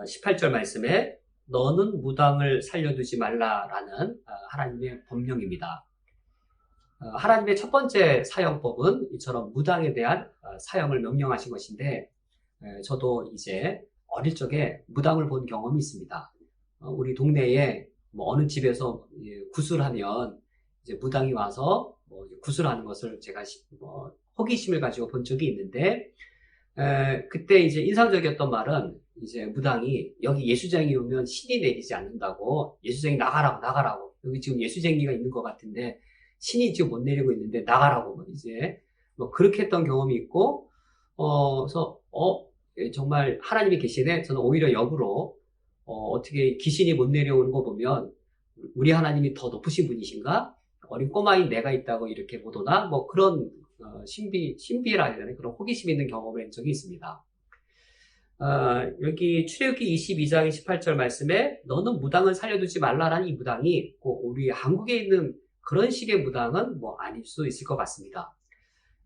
18절 말씀에 너는 무당을 살려두지 말라라는 하나님의 법령입니다. 하나님의 첫 번째 사형법은 이처럼 무당에 대한 사형을 명령하신 것인데 저도 이제 어릴 적에 무당을 본 경험이 있습니다. 우리 동네에 뭐 어느 집에서 구슬하면 이제 무당이 와서 구슬하는 것을 제가 호기심을 가지고 본 적이 있는데 그때 이제 인상적이었던 말은 이제 무당이 여기 예수쟁이 오면 신이 내리지 않는다고 예수쟁이 나가라고 여기 지금 예수쟁이가 있는 것 같은데 신이 지금 못 내리고 있는데 나가라고 이제 그렇게 했던 경험이 있고 그래서 정말 하나님이 계시네. 저는 오히려 역으로 어떻게 귀신이 못 내려오는 거 보면 우리 하나님이 더 높으신 분이신가? 어린 꼬마인 내가 있다고 이렇게 보도나 그런 신비라 해야 되나 그런 호기심 있는 경험을 한 적이 있습니다. 여기 출애굽기 22장 28절 말씀에 너는 무당을 살려두지 말라라는 이 무당이 꼭 우리 한국에 있는 그런 식의 무당은 뭐 아닐 수 있을 것 같습니다.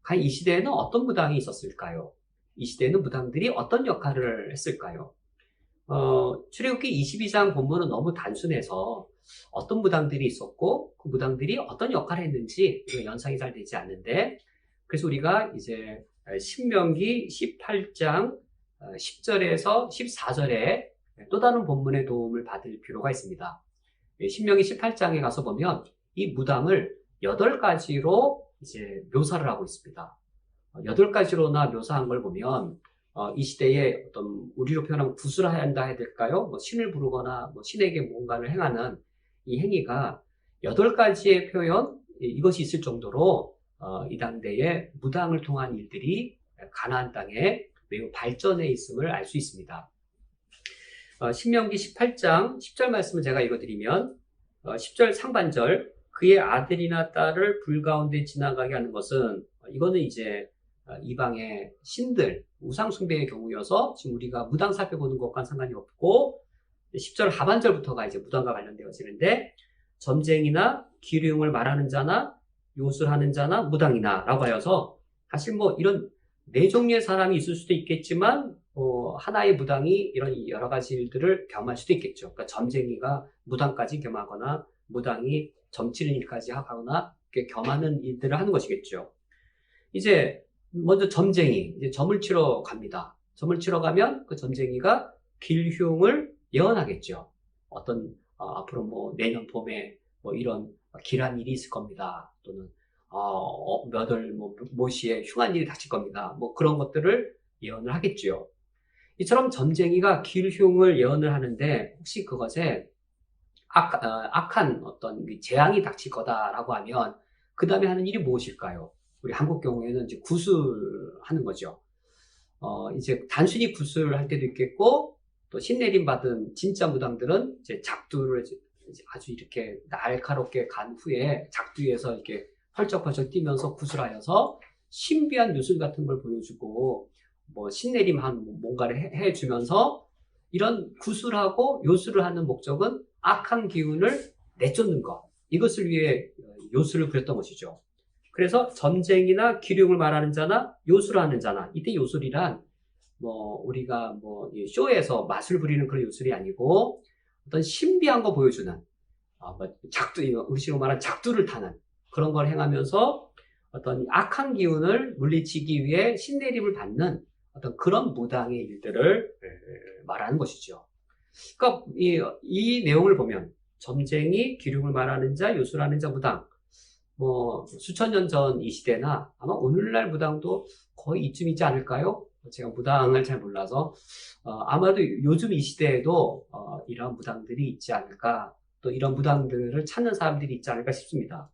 과연 이 시대에는 어떤 무당이 있었을까요? 이 시대에는 무당들이 어떤 역할을 했을까요? 출애굽기 22장 본문은 너무 단순해서 어떤 무당들이 있었고 그 무당들이 어떤 역할을 했는지 연상이 잘 되지 않는데, 그래서 우리가 이제 신명기 18장 10절에서 14절에 또 다른 본문의 도움을 받을 필요가 있습니다. 신명기 18장에 가서 보면 이 무당을 8가지로 이제 묘사를 하고 있습니다. 8가지로나 묘사한 걸 보면 이 시대에 어떤 우리로 표현하면 구슬해야 한다 해야 될까요? 뭐 신을 부르거나 뭐 신에게 뭔가를 행하는 이 행위가 8가지의 표현, 이것이 있을 정도로 이 당대에 무당을 통한 일들이 가나안 땅에 매우 발전해 있음을 알 수 있습니다. 신명기 18장 10절 말씀을 제가 읽어드리면 10절 상반절, 그의 아들이나 딸을 불 가운데 지나가게 하는 것은, 이거는 이제 이방의 신들, 우상숭배의 경우여서 지금 우리가 무당 살펴보는 것과는 상관이 없고 10절 하반절부터가 이제 무당과 관련되어지는데, 점쟁이나 기륭을 말하는 자나 요술하는 자나 무당이나 라고 하여서 사실 뭐 이런 네 종류의 사람이 있을 수도 있겠지만 하나의 무당이 이런 여러 가지 일들을 겸할 수도 있겠죠. 그러니까 점쟁이가 무당까지 겸하거나 무당이 점치는 일까지 하거나 이렇게 겸하는 일들을 하는 것이겠죠. 이제 먼저 점쟁이, 이제 점을 치러 갑니다. 점을 치러 가면 그 점쟁이가 길흉을 예언하겠죠. 어떤 앞으로 뭐 내년 봄에 뭐 이런 길한 일이 있을 겁니다. 또는 몇 월 뭐 시에 흉한 일이 닥칠 겁니다. 뭐 그런 것들을 예언을 하겠죠. 이처럼 점쟁이가 길흉을 예언을 하는데 혹시 그것에 악한 어떤 재앙이 닥칠 거다라고 하면 그 다음에 하는 일이 무엇일까요? 우리 한국 경우에는 이제 구술하는 거죠. 이제 단순히 구술할 때도 있겠고, 또 신내림 받은 진짜 무당들은 이제 작두를 이제 아주 이렇게 날카롭게 간 후에 작두에서 이렇게 펄쩍펄쩍 뛰면서 구술하여서 신비한 요술 같은 걸 보여주고, 뭐 신내림한 뭔가를 해주면서, 이런 구술하고 요술을 하는 목적은 악한 기운을 내쫓는 것, 이것을 위해 요술을 부렸던 것이죠. 그래서 점쟁이나 기륭을 말하는 자나 요술하는 자나, 이때 요술이란 뭐 우리가 뭐 쇼에서 마술 부리는 그런 요술이 아니고 어떤 신비한 거 보여주는 작두, 우리식으로 말하는 작두를 타는 그런 걸 행하면서 어떤 악한 기운을 물리치기 위해 신내림을 받는 어떤 그런 무당의 일들을 말하는 것이죠. 그러니까 이 내용을 보면 점쟁이, 기륭을 말하는 자, 요술하는 자, 무당, 뭐 수천 년 전 이 시대나 아마 오늘날 무당도 거의 이쯤이지 않을까요? 제가 무당을 잘 몰라서 아마도 요즘 이 시대에도 이런 무당들이 있지 않을까, 또 이런 무당들을 찾는 사람들이 있지 않을까 싶습니다.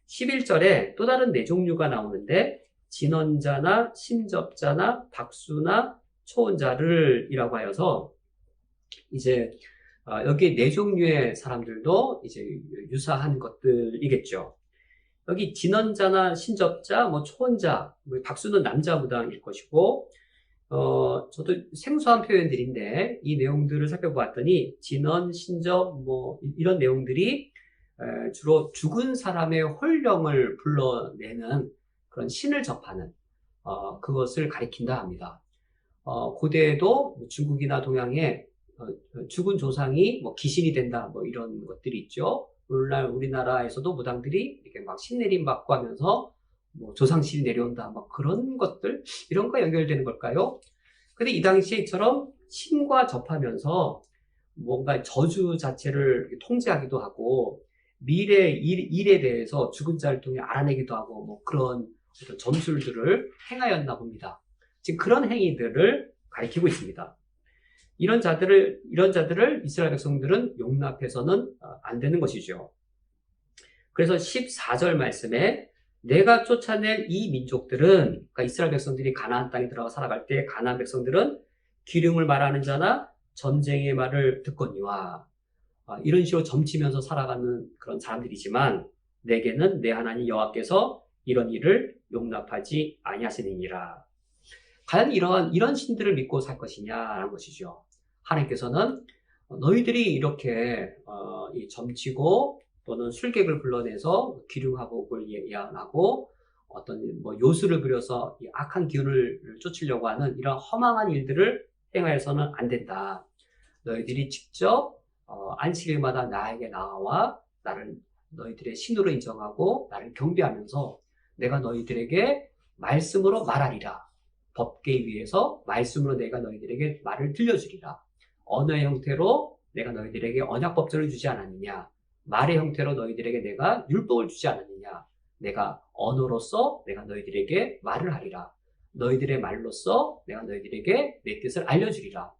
11절에 또 다른 네 종류가 나오는데, 진언자나 심접자나 박수나 초혼자를 이라고 하여서 이제 여기 네 종류의 사람들도 이제 유사한 것들이겠죠. 여기 진언자나 신접자, 뭐 초혼자, 뭐 박수는 남자 무당일 것이고, 저도 생소한 표현들인데 이 내용들을 살펴보았더니 진언, 신접, 뭐 이런 내용들이 주로 죽은 사람의 혼령을 불러내는 그런 신을 접하는 그것을 가리킨다 합니다. 고대에도 중국이나 동양에 죽은 조상이 뭐 귀신이 된다, 뭐 이런 것들이 있죠. 오늘날 우리나라에서도 무당들이 이렇게 막 신내림 받고 하면서 뭐 조상신이 내려온다, 막 그런 것들, 이런 거 연결되는 걸까요? 근데 이 당시에 이처럼 신과 접하면서 뭔가 저주 자체를 통제하기도 하고 미래 일에 대해서 죽은 자를 통해 알아내기도 하고 뭐 그런 어떤 점술들을 행하였나 봅니다. 지금 그런 행위들을 가리키고 있습니다. 이런 자들을 이스라엘 백성들은 용납해서는 안 되는 것이죠. 그래서 14절 말씀에 내가 쫓아낼 이 민족들은, 그러니까 이스라엘 백성들이 가나안 땅에 들어가 살아갈 때 가나안 백성들은 기륭을 말하는 자나 점쟁이의 말을 듣거니와, 이런 식으로 점치면서 살아가는 그런 사람들이지만 내게는 내 하나님 여호와께서 이런 일을 용납하지 아니하시느니라. 과연 이런 신들을 믿고 살 것이냐라는 것이죠. 하나님께서는 너희들이 이렇게 이 점치고 또는 술객을 불러내서 기륭하복을 예언하고 어떤 뭐 요술을 부려서 이 악한 기운을 쫓으려고 하는 이런 허망한 일들을 행하여서는 안 된다. 너희들이 직접 안식일마다 나에게 나와 나를 너희들의 신으로 인정하고 나를 경배하면서 내가 너희들에게 말씀으로 말하리라. 법계에 위해서 말씀으로 내가 너희들에게 말을 들려주리라. 언어의 형태로 내가 너희들에게 언약법전을 주지 않았느냐. 말의 형태로 너희들에게 내가 율법을 주지 않았느냐. 내가 언어로서 내가 너희들에게 말을 하리라. 너희들의 말로써 내가 너희들에게 내 뜻을 알려주리라.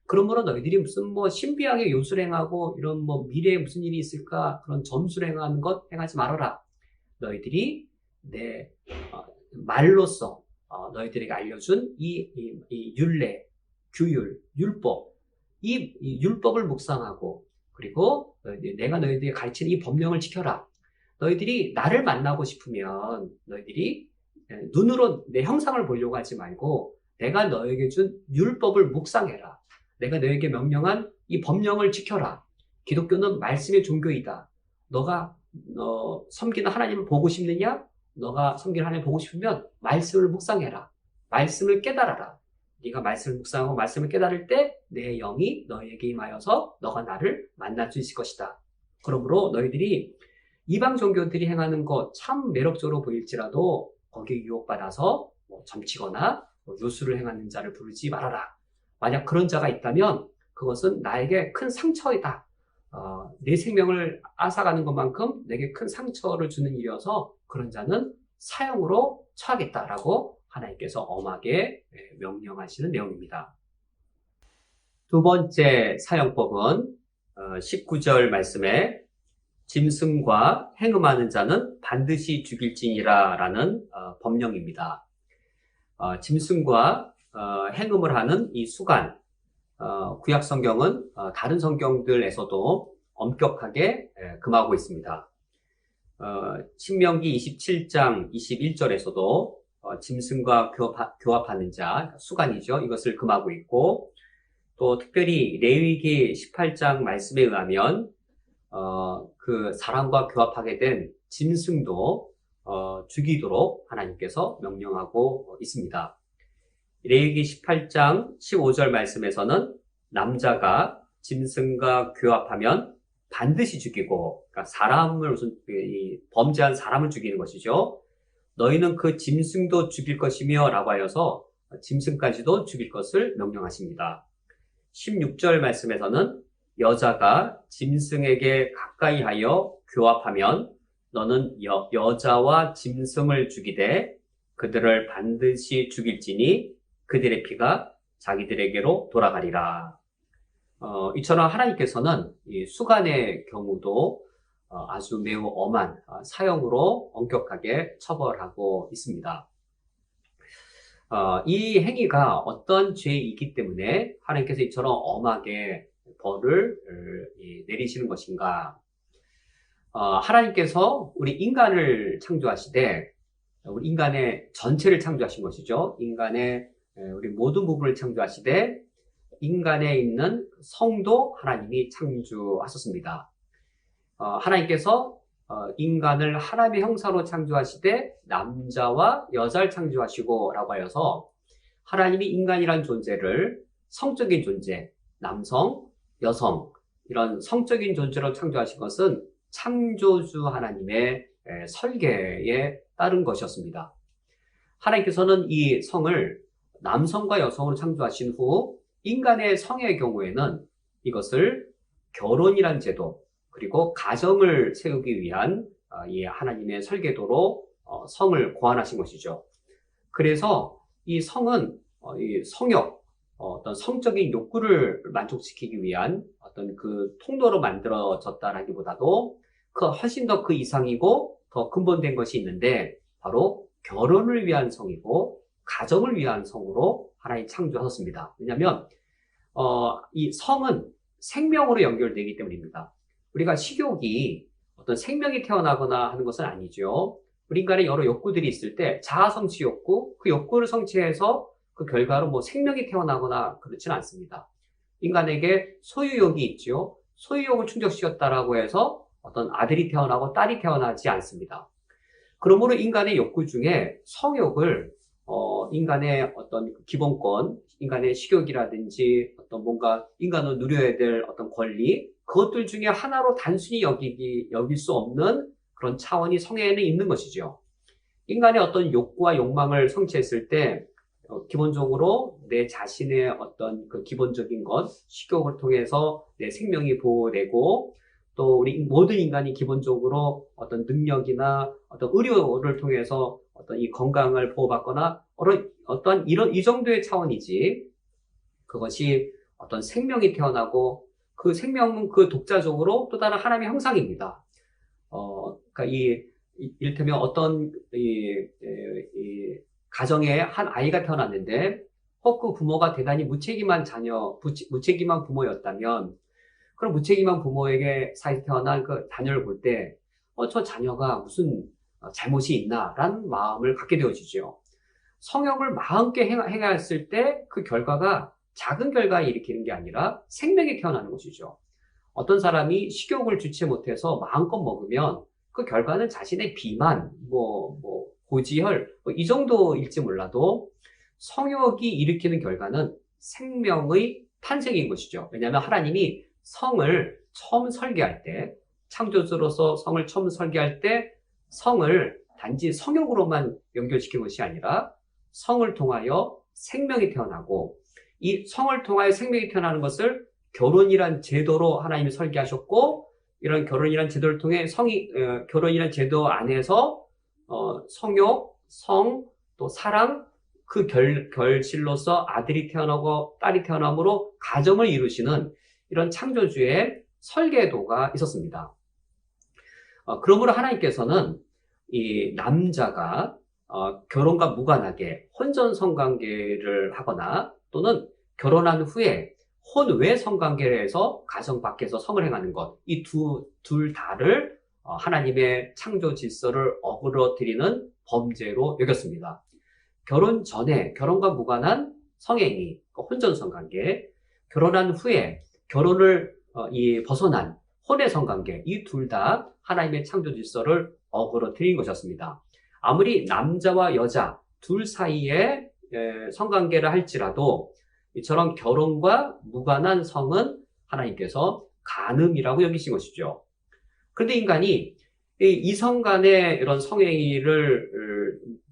그러므로 너희들이 무슨 뭐 신비하게 요술 행하고 이런 뭐 미래에 무슨 일이 있을까 그런 점술 행하는 것 행하지 말아라. 너희들이 내 말로써 너희들에게 알려준 이 율례, 규율, 율법, 이 율법을 묵상하고 그리고 내가 너희들에게 가르친 이 법령을 지켜라. 너희들이 나를 만나고 싶으면 너희들이 눈으로 내 형상을 보려고 하지 말고 내가 너에게 준 율법을 묵상해라. 내가 너에게 명령한 이 법령을 지켜라. 기독교는 말씀의 종교이다. 너가 섬기는 하나님을 보고 싶느냐? 너가 섬기는 하나님을 보고 싶으면 말씀을 묵상해라. 말씀을 깨달아라. 네가 말씀을 묵상하고 말씀을 깨달을 때 내 영이 너에게 임하여서 너가 나를 만날 수 있을 것이다. 그러므로 너희들이 이방 종교들이 행하는 것 참 매력적으로 보일지라도 거기에 유혹받아서 점치거나 요술을 행하는 자를 부르지 말아라. 만약 그런 자가 있다면 그것은 나에게 큰 상처이다. 내 생명을 앗아가는 것만큼 내게 큰 상처를 주는 일이어서 그런 자는 사형으로 처하겠다라고 하나님께서 엄하게 명령하시는 내용입니다. 두 번째 사형법은 19절 말씀에 짐승과 행음하는 자는 반드시 죽일지니라 라는 법령입니다. 짐승과 행음을 하는 이 수간, 구약 성경은 다른 성경들에서도 엄격하게 금하고 있습니다. 신명기 27장 21절에서도 짐승과 교합하는 자, 수간이죠. 이것을 금하고 있고 또 특별히 레위기 18장 말씀에 의하면 그 사람과 교합하게 된 짐승도 죽이도록 하나님께서 명령하고 있습니다. 레위기 18장 15절 말씀에서는 남자가 짐승과 교합하면 반드시 죽이고, 그러니까 사람을 범죄한 사람을 죽이는 것이죠. 너희는 그 짐승도 죽일 것이며 라고 하여서 짐승까지도 죽일 것을 명령하십니다. 16절 말씀에서는 여자가 짐승에게 가까이 하여 교합하면 너는 여자와 짐승을 죽이되 그들을 반드시 죽일지니 그들의 피가 자기들에게로 돌아가리라. 이처럼 하나님께서는 이 수간의 경우도 아주 매우 엄한 사형으로 엄격하게 처벌하고 있습니다. 이 행위가 어떤 죄이기 때문에 하나님께서 이처럼 엄하게 벌을 내리시는 것인가? 하나님께서 우리 인간을 창조하시되 우리 인간의 전체를 창조하신 것이죠. 인간의 우리 모든 부분을 창조하시되 인간에 있는 성도 하나님이 창조하셨습니다. 하나님께서 인간을 하나님의 형상으로 창조하시되 남자와 여자를 창조하시고 라고 하여서 하나님이 인간이란 존재를 성적인 존재, 남성, 여성 이런 성적인 존재로 창조하신 것은 창조주 하나님의 설계에 따른 것이었습니다. 하나님께서는 이 성을 남성과 여성으로 창조하신 후 인간의 성의 경우에는 이것을 결혼이란 제도 그리고 가정을 세우기 위한 이 하나님의 설계도로 성을 고안하신 것이죠. 그래서 이 성은 이 성욕, 어떤 성적인 욕구를 만족시키기 위한 어떤 그 통로로 만들어졌다라기보다도 훨씬 더 그 이상이고 더 근본된 것이 있는데 바로 결혼을 위한 성이고 가정을 위한 성으로 하나님 창조하셨습니다. 왜냐하면 이 성은 생명으로 연결되기 때문입니다. 우리가 식욕이 어떤 생명이 태어나거나 하는 것은 아니죠. 우리 인간의 여러 욕구들이 있을 때 자아 성취 욕구, 그 욕구를 성취해서 그 결과로 뭐 생명이 태어나거나 그렇지는 않습니다. 인간에게 소유욕이 있지요. 소유욕을 충족시켰다라고 해서 어떤 아들이 태어나고 딸이 태어나지 않습니다. 그러므로 인간의 욕구 중에 성욕을 인간의 어떤 기본권, 인간의 식욕이라든지 어떤 뭔가 인간은 누려야 될 어떤 권리, 그것들 중에 하나로 단순히 여길 수 없는 그런 차원이 성에는 있는 것이죠. 인간의 어떤 욕구와 욕망을 성취했을 때 기본적으로 내 자신의 어떤 그 기본적인 것, 식욕을 통해서 내 생명이 보호되고 또 우리 모든 인간이 기본적으로 어떤 능력이나 어떤 의료를 통해서 어떤 이 건강을 보호받거나 어떤 이 정도의 차원이지 그것이 어떤 생명이 태어나고 그 생명은 그 독자적으로 또 다른 하나님의 형상입니다. 그러니까 이를테면 어떤 가정에 한 아이가 태어났는데 혹 그 부모가 대단히 무책임한 부모였다면 그럼 무책임한 부모에게 사이 태어난 그 자녀를 볼 때 저 자녀가 무슨 잘못이 있나라는 마음을 갖게 되어지죠. 성욕을 마음껏 행했을 때 그 결과가 작은 결과에 일으키는 게 아니라 생명이 태어나는 것이죠. 어떤 사람이 식욕을 주체 못해서 마음껏 먹으면 그 결과는 자신의 비만, 고지혈, 이 정도일지 몰라도 성욕이 일으키는 결과는 생명의 탄생인 것이죠. 왜냐하면 하나님이 성을 처음 설계할 때, 창조주로서 성을 처음 설계할 때 성을 단지 성욕으로만 연결시킨 것이 아니라 성을 통하여 생명이 태어나고 이 성을 통하여 생명이 태어나는 것을 결혼이란 제도로 하나님이 설계하셨고 이런 결혼이란 제도를 통해 결혼이란 제도 안에서 성욕, 성, 또 사랑 그 결실로서 아들이 태어나고 딸이 태어남으로 가정을 이루시는 이런 창조주의 설계도가 있었습니다. 그러므로 하나님께서는 이 남자가 결혼과 무관하게 혼전 성관계를 하거나 또는 결혼한 후에 혼외 성관계를 해서 가정 밖에서 성을 행하는 것, 이 둘 다를 하나님의 창조 질서를 어그러뜨리는 범죄로 여겼습니다. 결혼 전에 결혼과 무관한 성행위, 혼전 성관계, 결혼한 후에 결혼을 벗어난 혼외 성관계, 이 둘 다 하나님의 창조 질서를 어그러뜨린 것이었습니다. 아무리 남자와 여자 둘 사이에 성관계를 할지라도 이처럼 결혼과 무관한 성은 하나님께서 간음이라고 여기신 것이죠. 그런데 인간이 이성 간의 이런 성행위를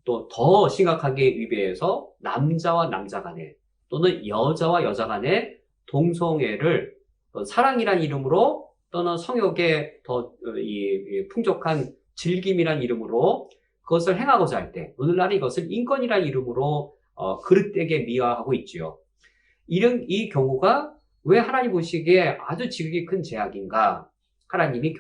또 더 심각하게 위배해서 남자와 남자 간에 또는 여자와 여자 간의 동성애를 사랑이란 이름으로 또는 성욕의 더 풍족한 즐김이란 이름으로 그것을 행하고자 할 때 오늘날 이것을 인권이란 이름으로 그릇되게 미화하고 있지요. 이 경우가 왜 하나님 보시기에 아주 지극히 큰 제약인가? 하나님이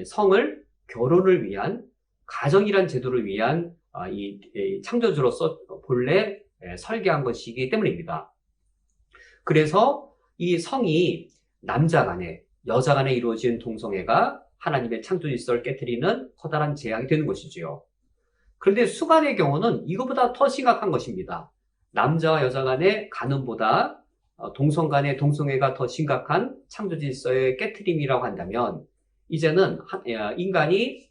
성을 결혼을 위한 가정이란 제도를 위한 이 창조주로서 본래 설계한 것이기 때문입니다. 그래서 이 성이 남자 간에 여자 간에 이루어진 동성애가 하나님의 창조 질서를 깨트리는 커다란 재앙이 되는 것이지요. 그런데 수간의 경우는 이것보다 더 심각한 것입니다. 남자와 여자 간의 간음보다 동성 간의 동성애가 더 심각한 창조 질서의 깨트림이라고 한다면 이제는 인간이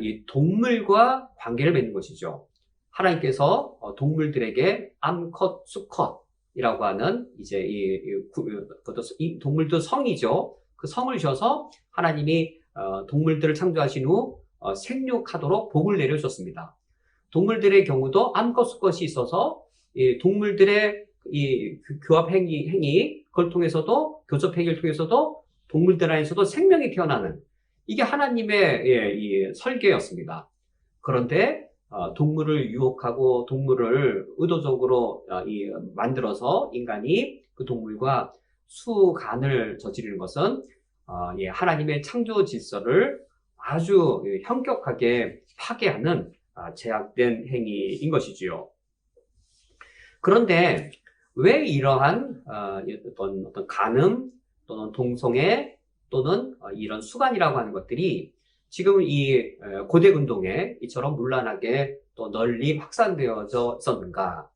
이 동물과 관계를 맺는 것이죠. 하나님께서 동물들에게 암컷, 수컷이라고 하는 이제 이 동물도 성이죠. 그 성을 주셔서 하나님이 동물들을 창조하신 후 생육하도록 복을 내려주셨습니다. 동물들의 경우도 암컷, 수컷이 있어서 이 동물들의 이 교합 행위, 그걸 통해서도 교접 행위를 통해서도 동물들 안에서도 생명이 태어나는 이게 하나님의 이 설계였습니다. 그런데 동물을 유혹하고 동물을 의도적으로 만들어서 인간이 그 동물과 수간을 저지르는 것은 하나님의 창조 질서를 아주 현격하게 파괴하는 제약된 행위인 것이지요. 그런데 왜 이러한 어떤 간음 또는 동성애 또는 이런 수간이라고 하는 것들이 지금 이 고대 운동에 이처럼 문란하게 또 널리 확산되어져 있었는가?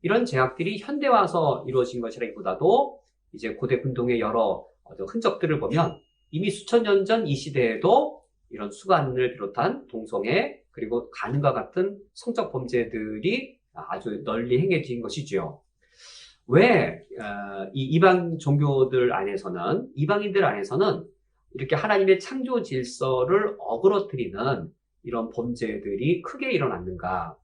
이런 제약들이 현대 와서 이루어진 것이라기보다도 이제 고대 근동의 여러 흔적들을 보면 이미 수천 년 전 이 시대에도 이런 수간을 비롯한 동성애 그리고 간음과 같은 성적 범죄들이 아주 널리 행해진 것이지요. 왜 이 이방 종교들 안에서는 이방인들 안에서는 이렇게 하나님의 창조 질서를 어그러뜨리는 이런 범죄들이 크게 일어났는가?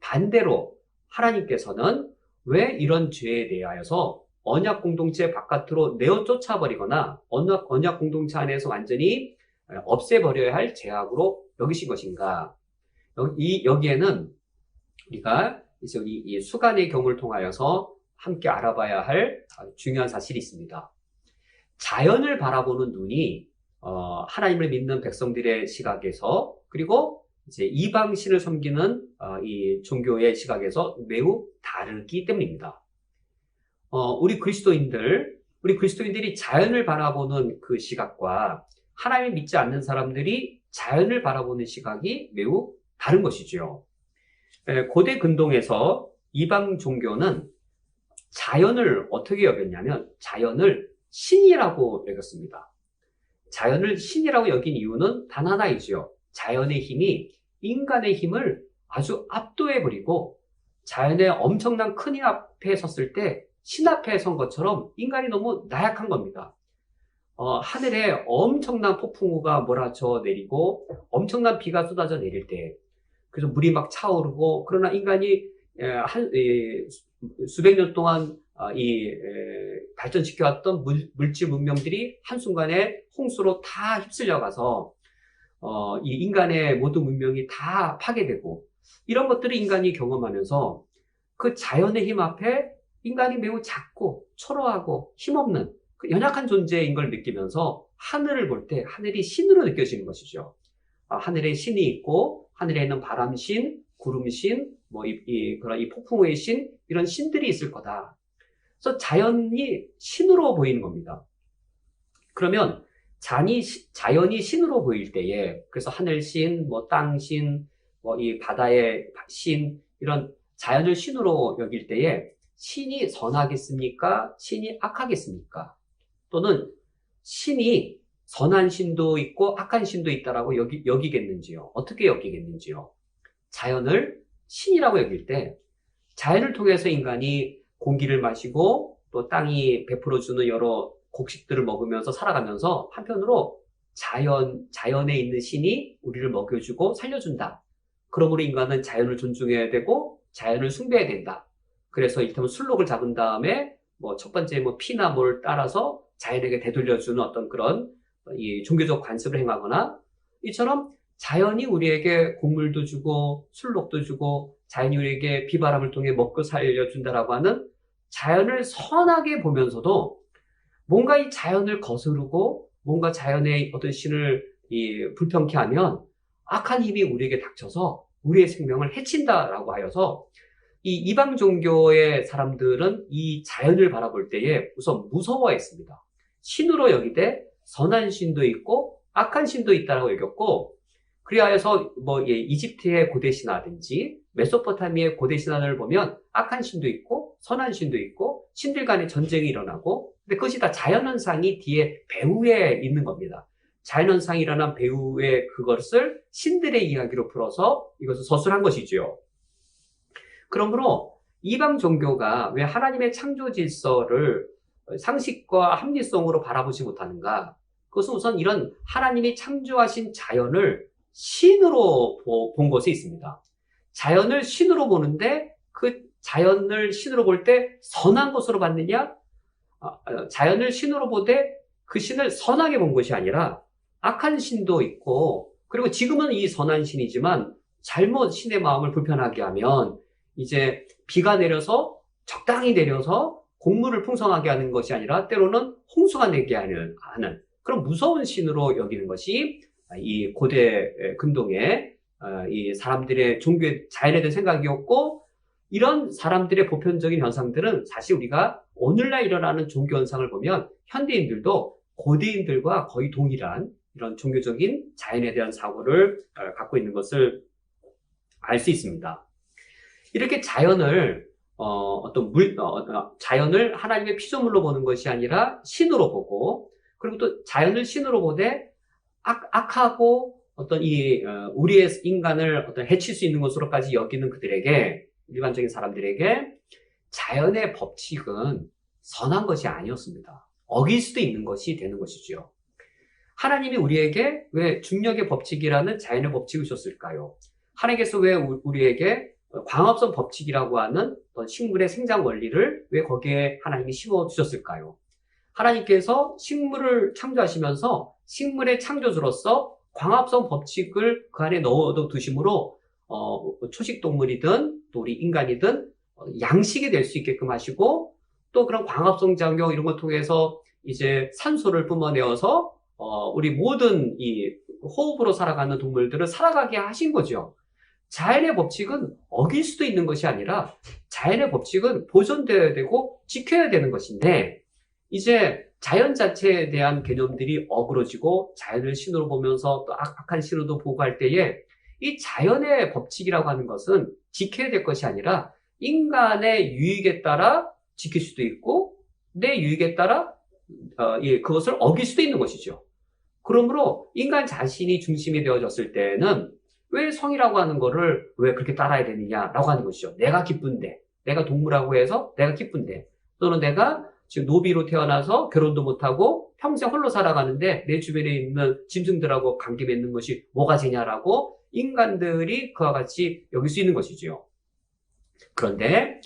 반대로 하나님께서는 왜 이런 죄에 대하여서 언약 공동체 바깥으로 내어 쫓아버리거나 언약 공동체 안에서 완전히 없애버려야 할 죄악으로 여기신 것인가? 여기에는 우리가 이제 이 수간의 경우를 통하여서 함께 알아봐야 할 중요한 사실이 있습니다. 자연을 바라보는 눈이 하나님을 믿는 백성들의 시각에서 그리고 이제 이방신을 섬기는 이 종교의 시각에서 매우 다르기 때문입니다. 우리 그리스도인들이 자연을 바라보는 그 시각과 하나님을 믿지 않는 사람들이 자연을 바라보는 시각이 매우 다른 것이죠. 고대 근동에서 이방 종교는 자연을 어떻게 여겼냐면 자연을 신이라고 여겼습니다. 자연을 신이라고 여긴 이유는 단 하나이지요. 자연의 힘이 인간의 힘을 아주 압도해버리고 자연의 엄청난 큰 힘 앞에 섰을 때 신 앞에 선 것처럼 인간이 너무 나약한 겁니다. 하늘에 엄청난 폭풍우가 몰아쳐 내리고 엄청난 비가 쏟아져 내릴 때 그래서 물이 막 차오르고 그러나 인간이 수백 년 동안 발전시켜왔던 물질 문명들이 한순간에 홍수로 다 휩쓸려가서 이 인간의 모든 문명이 다 파괴되고 이런 것들을 인간이 경험하면서 그 자연의 힘 앞에 인간이 매우 작고 초라하고 힘없는 그 연약한 존재인 걸 느끼면서 하늘을 볼 때 하늘이 신으로 느껴지는 것이죠. 하늘에 신이 있고 하늘에 있는 바람신, 구름신, 그런 이 폭풍우의 신 이런 신들이 있을 거다. 그래서 자연이 신으로 보이는 겁니다. 그러면 자연이 신으로 보일 때에 그래서 하늘신, 땅신, 이 바다의 신 이런 자연을 신으로 여길 때에 신이 선하겠습니까? 신이 악하겠습니까? 또는 신이 선한 신도 있고 악한 신도 있다라고 여기겠는지요? 어떻게 여기겠는지요? 자연을 신이라고 여길 때 자연을 통해서 인간이 공기를 마시고 또 땅이 베풀어주는 여러 곡식들을 먹으면서 살아가면서 한편으로 자연에 있는 신이 우리를 먹여주고 살려준다. 그러므로 인간은 자연을 존중해야 되고 자연을 숭배해야 된다. 그래서 이를테면 술록을 잡은 다음에 첫 번째 피나 뭘 따라서 자연에게 되돌려주는 어떤 그런 이 종교적 관습을 행하거나 이처럼 자연이 우리에게 곡물도 주고 술록도 주고 자연이 우리에게 비바람을 통해 먹고 살려준다라고 하는 자연을 선하게 보면서도 뭔가 이 자연을 거스르고 뭔가 자연의 어떤 신을 불평케 하면 악한 힘이 우리에게 닥쳐서 우리의 생명을 해친다라고 하여서 이 이방 종교의 사람들은 이 자연을 바라볼 때에 우선 무서워했습니다. 신으로 여기되 선한 신도 있고 악한 신도 있다라고 여겼고 그리하여서 이집트의 고대 신화든지 메소포타미아의 고대 신화를 보면 악한 신도 있고 선한 신도 있고 신들 간의 전쟁이 일어나고 근데 그것이 다 자연현상이 뒤에 배후에 있는 겁니다. 자연현상이 일어난 배후의 그것을 신들의 이야기로 풀어서 이것을 서술한 것이지요. 그러므로 이방 종교가 왜 하나님의 창조 질서를 상식과 합리성으로 바라보지 못하는가? 그것은 우선 이런 하나님이 창조하신 자연을 신으로 본 것이 있습니다. 자연을 신으로 보는데 그 자연을 신으로 볼 때 선한 것으로 봤느냐? 자연을 신으로 보되 그 신을 선하게 본 것이 아니라 악한 신도 있고 그리고 지금은 이 선한 신이지만 잘못 신의 마음을 불편하게 하면 이제 비가 내려서 적당히 내려서 곡물을 풍성하게 하는 것이 아니라 때로는 홍수가 내게 하는 그런 무서운 신으로 여기는 것이 이 고대 근동의 이 사람들의 종교의 자연에 대한 생각이었고 이런 사람들의 보편적인 현상들은 사실 우리가 오늘날 일어나는 종교 현상을 보면 현대인들도 고대인들과 거의 동일한 이런 종교적인 자연에 대한 사고를 갖고 있는 것을 알 수 있습니다. 이렇게 자연을 자연을 하나님의 피조물로 보는 것이 아니라 신으로 보고, 그리고 또 자연을 신으로 보되 악하고 우리의 인간을 해칠 수 있는 것으로까지 여기는 그들에게, 일반적인 사람들에게 자연의 법칙은 선한 것이 아니었습니다. 어길 수도 있는 것이 되는 것이죠. 하나님이 우리에게 왜 중력의 법칙이라는 자연의 법칙을 줬을까요? 하나님께서 왜 우리에게 광합성 법칙이라고 하는 식물의 생장 원리를 왜 거기에 하나님이 심어 주셨을까요? 하나님께서 식물을 창조하시면서 식물의 창조주로서 광합성 법칙을 그 안에 넣어 두심으로 초식동물이든 또 우리 인간이든 양식이 될 수 있게끔 하시고, 또 그런 광합성 작용 이런 걸 통해서 이제 산소를 뿜어내어서 우리 모든 이 호흡으로 살아가는 동물들을 살아가게 하신 거죠. 자연의 법칙은 어길 수도 있는 것이 아니라 자연의 법칙은 보존되어야 되고 지켜야 되는 것인데, 이제 자연 자체에 대한 개념들이 어그러지고 자연을 신으로 보면서 또 악한 신으로도 보고 할 때에 이 자연의 법칙이라고 하는 것은 지켜야 될 것이 아니라 인간의 유익에 따라 지킬 수도 있고 내 유익에 따라 그것을 어길 수도 있는 것이죠. 그러므로 인간 자신이 중심이 되어졌을 때는 왜 성이라고 하는 거를 왜 그렇게 따라야 되느냐라고 하는 것이죠. 내가 기쁜데, 내가 동물하고 해서 내가 기쁜데, 또는 내가 지금 노비로 태어나서 결혼도 못하고 평생 홀로 살아가는데 내 주변에 있는 짐승들하고 관계 맺는 것이 뭐가 되냐라고 인간들이 그와 같이 여길 수 있는 것이죠. 그런데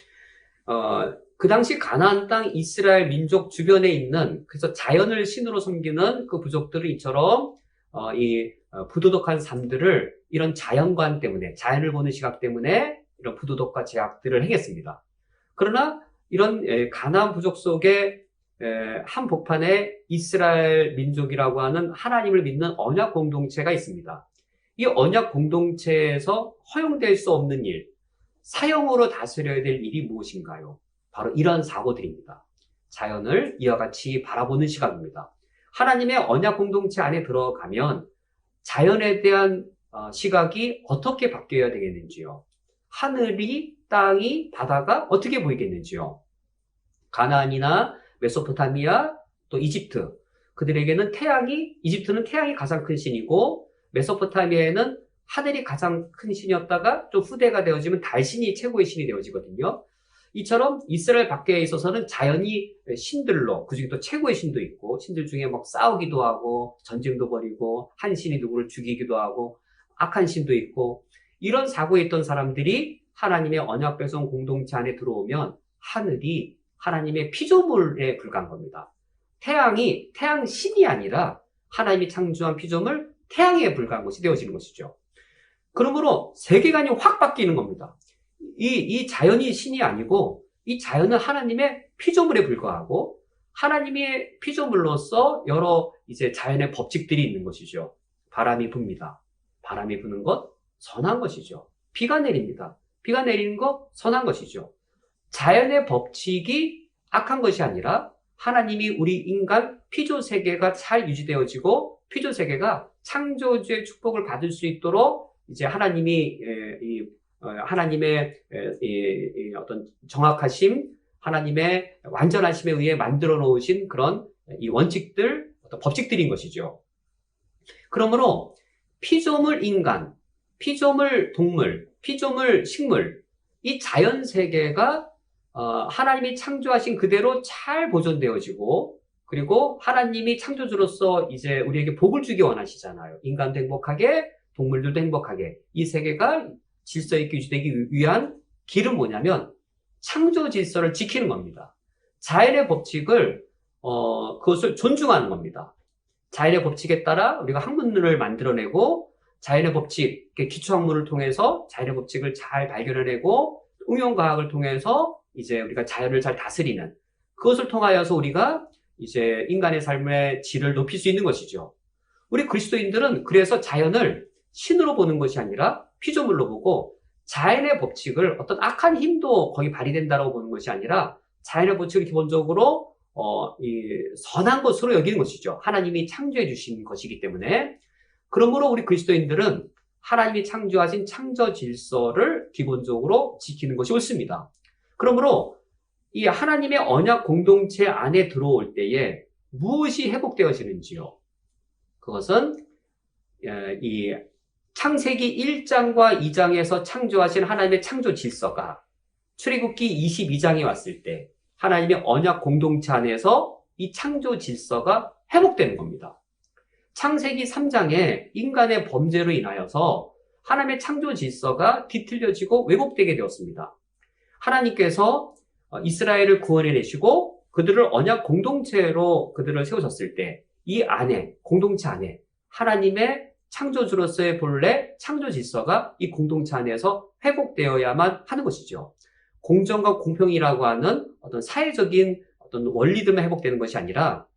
그 당시 가나안 땅 이스라엘 민족 주변에 있는, 그래서 자연을 신으로 섬기는 그 부족들은 이처럼 부도덕한 삶들을 이런 자연관 때문에, 자연을 보는 시각 때문에 이런 부도덕과 제약들을 행했습니다. 그러나 이런 가나안 부족 속에 한복판에 이스라엘 민족이라고 하는 하나님을 믿는 언약 공동체가 있습니다. 이 언약 공동체에서 허용될 수 없는 일, 사형으로 다스려야 될 일이 무엇인가요? 바로 이런 사고들입니다. 자연을 이와 같이 바라보는 시각입니다. 하나님의 언약 공동체 안에 들어가면 자연에 대한 시각이 어떻게 바뀌어야 되겠는지요? 하늘이, 땅이, 바다가 어떻게 보이겠는지요? 가나안이나 메소포타미아, 또 이집트, 그들에게는 이집트는 태양이 가장 큰 신이고, 메소포타미아에는 하늘이 가장 큰 신이었다가 좀 후대가 되어지면 달신이 최고의 신이 되어지거든요. 이처럼 이스라엘 밖에 있어서는 자연이 신들로, 그중에 또 최고의 신도 있고, 신들 중에 막 싸우기도 하고 전쟁도 벌이고 한 신이 누구를 죽이기도 하고 악한 신도 있고, 이런 사고에 있던 사람들이 하나님의 언약 백성 공동체 안에 들어오면 하늘이 하나님의 피조물에 불과한 겁니다. 태양 신이 아니라 하나님이 창조한 피조물 태양에 불과한 것이 되어지는 것이죠. 그러므로 세계관이 확 바뀌는 겁니다. 이 자연이 신이 아니고 이 자연은 하나님의 피조물에 불과하고 하나님의 피조물로서 여러 이제 자연의 법칙들이 있는 것이죠. 바람이 붑니다. 바람이 부는 것 선한 것이죠. 비가 내립니다. 비가 내리는 것 선한 것이죠. 자연의 법칙이 악한 것이 아니라 하나님이 우리 인간 피조 세계가 잘 유지되어지고 피조 세계가 창조주의 축복을 받을 수 있도록 이제 하나님의 어떤 정확하심, 하나님의 완전하심에 의해 만들어 놓으신 그런 이 원칙들, 어떤 법칙들인 것이죠. 그러므로 피조물 인간, 피조물 동물, 피조물 식물, 이 자연 세계가 하나님이 창조하신 그대로 잘 보존되어지고, 그리고 하나님이 창조주로서 이제 우리에게 복을 주기 원하시잖아요. 인간도 행복하게, 동물들도 행복하게. 이 세계가 질서 있게 유지되기 위한 길은 뭐냐면 창조 질서를 지키는 겁니다. 자연의 법칙을 그것을 존중하는 겁니다. 자연의 법칙에 따라 우리가 학문을 만들어내고 자연의 법칙, 기초학문을 통해서 자연의 법칙을 잘 발견해내고 응용과학을 통해서 이제 우리가 자연을 잘 다스리는, 그것을 통하여서 우리가 이제 인간의 삶의 질을 높일 수 있는 것이죠. 우리 그리스도인들은 그래서 자연을 신으로 보는 것이 아니라 피조물로 보고, 자연의 법칙을 어떤 악한 힘도 거기 발휘된다고 보는 것이 아니라 자연의 법칙을 기본적으로 선한 것으로 여기는 것이죠. 하나님이 창조해 주신 것이기 때문에. 그러므로 우리 그리스도인들은 하나님이 창조하신 창조 질서를 기본적으로 지키는 것이 옳습니다. 그러므로 이 하나님의 언약 공동체 안에 들어올 때에 무엇이 회복되어지는지요? 그것은 이 창세기 1장과 2장에서 창조하신 하나님의 창조 질서가 출애굽기 22장에 왔을 때 하나님의 언약 공동체 안에서 이 창조 질서가 회복되는 겁니다. 창세기 3장에 인간의 범죄로 인하여서 하나님의 창조 질서가 뒤틀려지고 왜곡되게 되었습니다. 하나님께서 이스라엘을 구원해내시고 그들을 언약 공동체로 그들을 세우셨을 때 이 안에, 공동체 안에 하나님의 창조주로서의 본래 창조 질서가 이 공동체 안에서 회복되어야만 하는 것이죠. 공정과 공평이라고 하는 어떤 사회적인 어떤 원리들만 회복되는 것이 아니라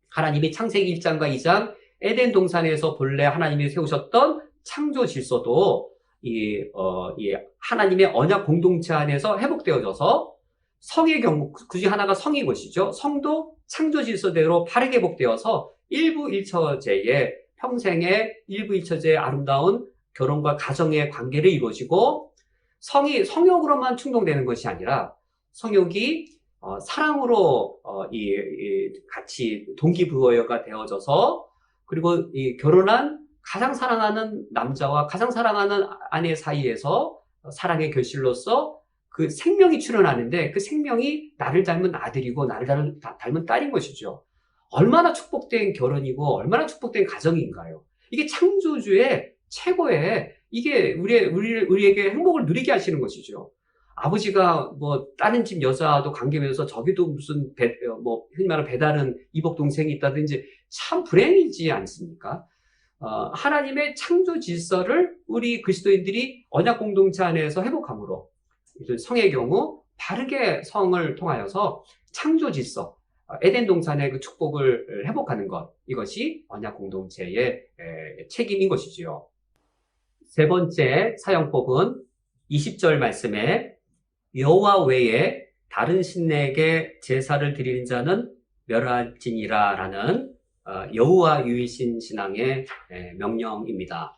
하나님이 창세기 1장과 2장 에덴 동산에서 본래 하나님이 세우셨던 창조 질서도 이 하나님의 언약 공동체 안에서 회복되어져서 성의 경우 그중 하나가 성인 것이죠. 성도 창조 질서대로 바르게 회복되어서 일부일처제의 평생의 일부일처제의 아름다운 결혼과 가정의 관계를 이루어지고 성이 성욕으로만 충동되는 것이 아니라 성욕이 사랑으로 같이 동기부여가 되어져서 그리고 이 결혼한 가장 사랑하는 남자와 가장 사랑하는 아내 사이에서 사랑의 결실로서 그 생명이 출현하는데 그 생명이 나를 닮은 아들이고 나를 닮은 딸인 것이죠. 얼마나 축복된 결혼이고 얼마나 축복된 가정인가요? 이게 창조주의 최고의 이게 우리에게 행복을 누리게 하시는 것이죠. 아버지가 뭐 다른 집 여자도 관계면서 저기도 무슨 흔히 말하는 배다른 이복 동생이 있다든지 참 불행이지 않습니까? 하나님의 창조 질서를 우리 그리스도인들이 언약 공동체 안에서 회복함으로 성의 경우 바르게 성을 통하여서 창조 질서, 에덴 동산의 그 축복을 회복하는 것, 이것이 언약 공동체의 책임인 것이지요. 세 번째 사용법은 20절 말씀에 여호와 외에 다른 신에게 제사를 드리는 자는 멸할지니라 라는 여호와 유일신 신앙의 명령입니다.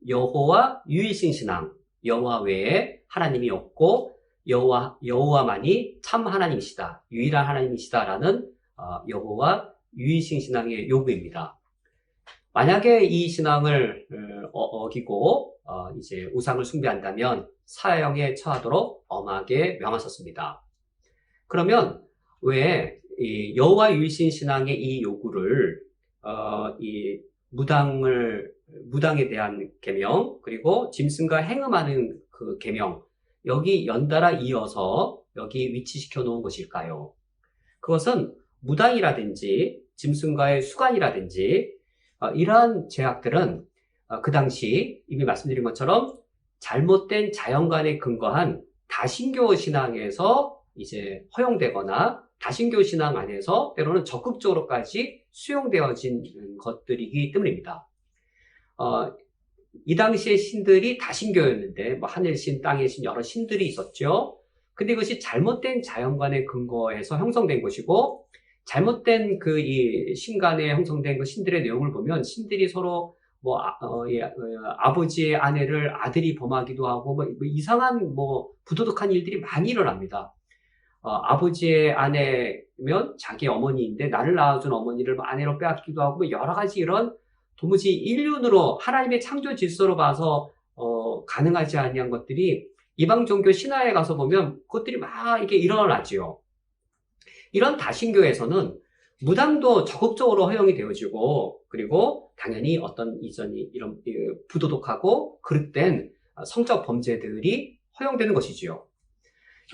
여호와 유일신 신앙, 여호와 외에 하나님이 없고 여호와만이 참 하나님이시다, 유일한 하나님이시다라는 여호와 유일신 신앙의 요구입니다. 만약에 이 신앙을 어기고 이제 우상을 숭배한다면 사형에 처하도록 엄하게 명하셨습니다. 그러면 왜 여호와 유일신 신앙의 이 요구를 이 무당에 대한 계명 그리고 짐승과 행음하는 그 계명 여기 연달아 이어서 여기 위치시켜 놓은 것일까요? 그것은 무당이라든지 짐승과의 수간이라든지 이러한 죄악들은 그 당시 이미 말씀드린 것처럼 잘못된 자연관에 근거한 다신교 신앙에서 이제 허용되거나 다신교 신앙 안에서 때로는 적극적으로까지 수용되어진 것들이기 때문입니다. 이 당시의 신들이 다신교였는데 뭐 하늘신, 땅의 신 여러 신들이 있었죠. 근데 이것이 잘못된 자연관에 근거해서 형성된 것이고 잘못된 이 신간에 형성된 그 신들의 내용을 보면 신들이 서로 아버지의 아내를 아들이 범하기도 하고 뭐 이상한 부도덕한 일들이 많이 일어납니다. 아버지의 아내면 자기 어머니인데 나를 낳아준 어머니를 아내로 빼앗기도 하고 뭐 여러 가지 이런 도무지 인륜으로 하나님의 창조 질서로 봐서 가능하지 아니한 것들이 이방 종교 신화에 가서 보면 그것들이 막 이렇게 일어나지요. 이런 다신교에서는 무당도 적극적으로 허용이 되어지고 그리고 당연히 어떤 이전이 이런 부도덕하고 그릇된 성적 범죄들이 허용되는 것이지요.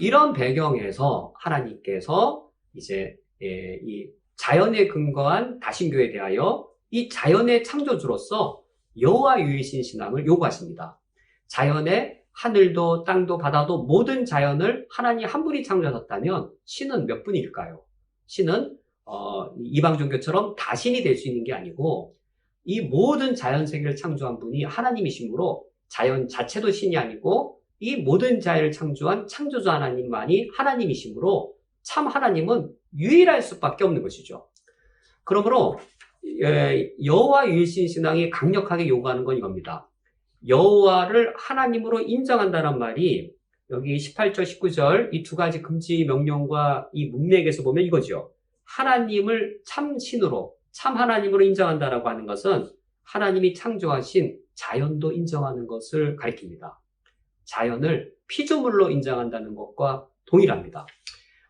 이런 배경에서 하나님께서 이제 이 자연에 근거한 다신교에 대하여 이 자연의 창조주로서 여호와 유일신 신앙을 요구하십니다. 자연의 하늘도 땅도 바다도 모든 자연을 하나님 한 분이 창조하셨다면 신은 몇 분일까요? 신은 이방 종교처럼 다신이 될 수 있는 게 아니고 이 모든 자연 세계를 창조한 분이 하나님이시므로 자연 자체도 신이 아니고 이 모든 자연을 창조한 창조주 하나님만이 하나님이시므로 참 하나님은 유일할 수밖에 없는 것이죠. 그러므로 여호와 유일신 신앙이 강력하게 요구하는 건 이겁니다. 여호와를 하나님으로 인정한다는 말이 여기 18절, 19절 이 두 가지 금지 명령과 이 문맥에서 보면 이거죠. 하나님을 참 신으로, 참 하나님으로 인정한다라고 하는 것은 하나님이 창조하신 자연도 인정하는 것을 가리킵니다. 자연을 피조물로 인정한다는 것과 동일합니다.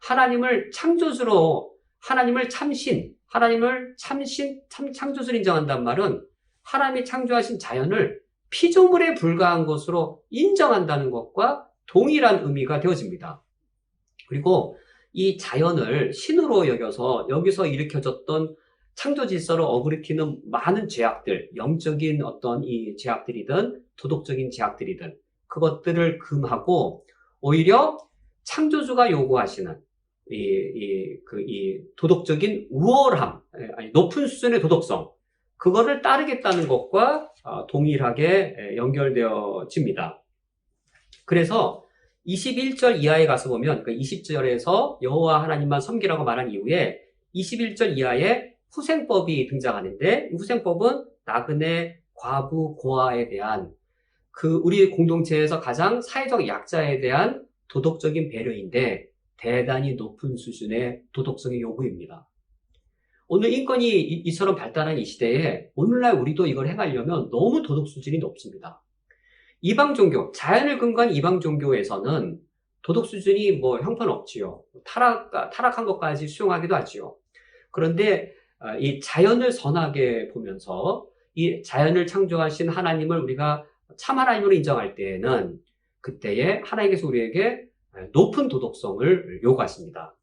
하나님을 창조주로, 하나님을 참신, 창조주로 인정한다는 말은 하나님이 창조하신 자연을 피조물에 불과한 것으로 인정한다는 것과 동일한 의미가 되어집니다. 그리고 이 자연을 신으로 여겨서 여기서 일으켜졌던 창조 질서를 어그리키는 많은 죄악들, 영적인 어떤 이 죄악들이든 도덕적인 죄악들이든 그것들을 금하고 오히려 창조주가 요구하시는 이 도덕적인 우월함, 아니, 높은 수준의 도덕성, 그거를 따르겠다는 것과 동일하게 연결되어집니다. 그래서 21절 이하에 가서 보면, 그 20절에서 여호와 하나님만 섬기라고 말한 이후에 21절 이하에 후생법이 등장하는데, 이 후생법은 나그네, 과부, 고아에 대한 우리 공동체에서 가장 사회적 약자에 대한 도덕적인 배려인데 대단히 높은 수준의 도덕성의 요구입니다. 오늘 인권이 이처럼 발달한 이 시대에 오늘날 우리도 이걸 행하려면 너무 도덕 수준이 높습니다. 이방 종교, 자연을 근거한 이방 종교에서는 도덕 수준이 뭐 형편없지요. 타락한 것까지 수용하기도 하지요. 그런데 이 자연을 선하게 보면서 이 자연을 창조하신 하나님을 우리가 참 하나님으로 인정할 때에는 그때에 하나님께서 우리에게 높은 도덕성을 요구하십니다.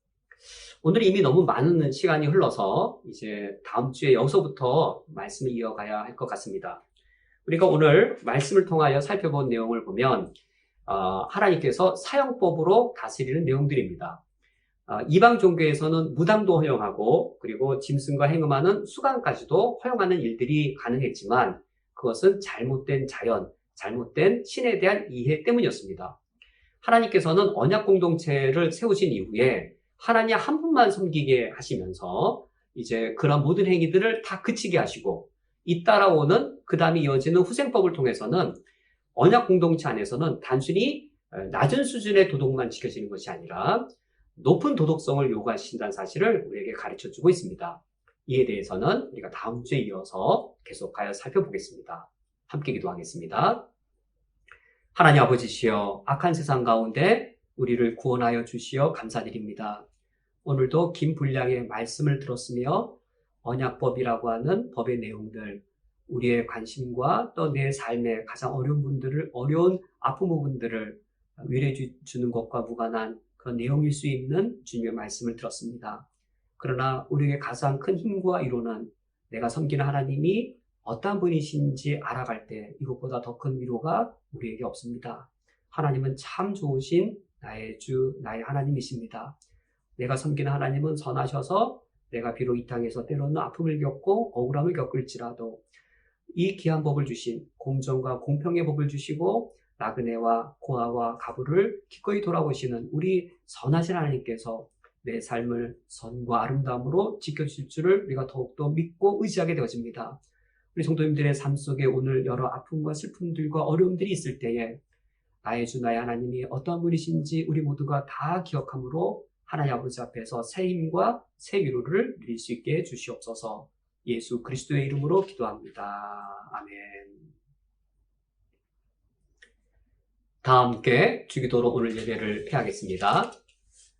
오늘 이미 너무 많은 시간이 흘러서 이제 다음 주에 여기서부터 말씀을 이어가야 할 것 같습니다. 우리가 오늘 말씀을 통하여 살펴본 내용을 보면 하나님께서 사형법으로 다스리는 내용들입니다. 이방 종교에서는 무당도 허용하고 그리고 짐승과 행음하는 수강까지도 허용하는 일들이 가능했지만 그것은 잘못된 자연, 잘못된 신에 대한 이해 때문이었습니다. 하나님께서는 언약 공동체를 세우신 이후에 하나님 한 분만 섬기게 하시면서 이제 그런 모든 행위들을 다 그치게 하시고 잇따라오는 그 다음에 이어지는 후생법을 통해서는 언약 공동체 안에서는 단순히 낮은 수준의 도덕만 지켜지는 것이 아니라 높은 도덕성을 요구하신다는 사실을 우리에게 가르쳐주고 있습니다. 이에 대해서는 우리가 다음 주에 이어서 계속하여 살펴보겠습니다. 함께 기도하겠습니다. 하나님 아버지시여, 악한 세상 가운데 우리를 구원하여 주시어 감사드립니다. 오늘도 긴 분량의 말씀을 들었으며 언약법이라고 하는 법의 내용들, 우리의 관심과 또 내 삶의 가장 어려운 아픈 부분들을 위로해 주는 것과 무관한 그런 내용일 수 있는 주님의 말씀을 들었습니다. 그러나 우리에게 가장 큰 힘과 위로는 내가 섬기는 하나님이 어떠한 분이신지 알아갈 때 이것보다 더 큰 위로가 우리에게 없습니다. 하나님은 참 좋으신 나의 주, 나의 하나님이십니다. 내가 섬기는 하나님은 선하셔서 내가 비록 이 땅에서 때로는 아픔을 겪고 억울함을 겪을지라도 이 귀한 법을 주신 공정과 공평의 법을 주시고 나그네와 고아와 가부를 기꺼이 돌아보시는 우리 선하신 하나님께서 내 삶을 선과 아름다움으로 지켜주실 줄을 우리가 더욱더 믿고 의지하게 되어집니다. 우리 성도님들의 삶 속에 오늘 여러 아픔과 슬픔들과 어려움들이 있을 때에 나의 주 나의 하나님이 어떠한 분이신지 우리 모두가 다 기억함으로 하나님 아버지 앞에서 새 힘과 새 위로를 누릴 수 있게 해주시옵소서. 예수 그리스도의 이름으로 기도합니다. 아멘. 다 함께 주기도로 오늘 예배를 폐하겠습니다.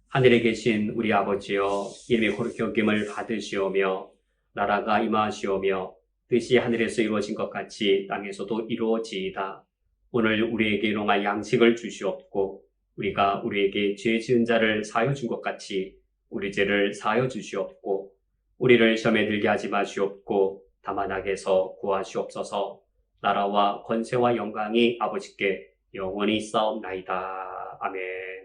하늘에 계신 우리 아버지여, 이름의 거룩히 여김을 받으시오며 나라가 임하시오며 뜻이 하늘에서 이루어진 것 같이 땅에서도 이루어지이다. 오늘 우리에게 일용할 양식을 주시옵고 우리가 우리에게 죄 지은 자를 사하여 준 것 같이 우리 죄를 사하여 주시옵고 우리를 시험에 들게 하지 마시옵고 다만 악에서 구하시옵소서. 나라와 권세와 영광이 아버지께 영원히 있사옵나이다. 아멘.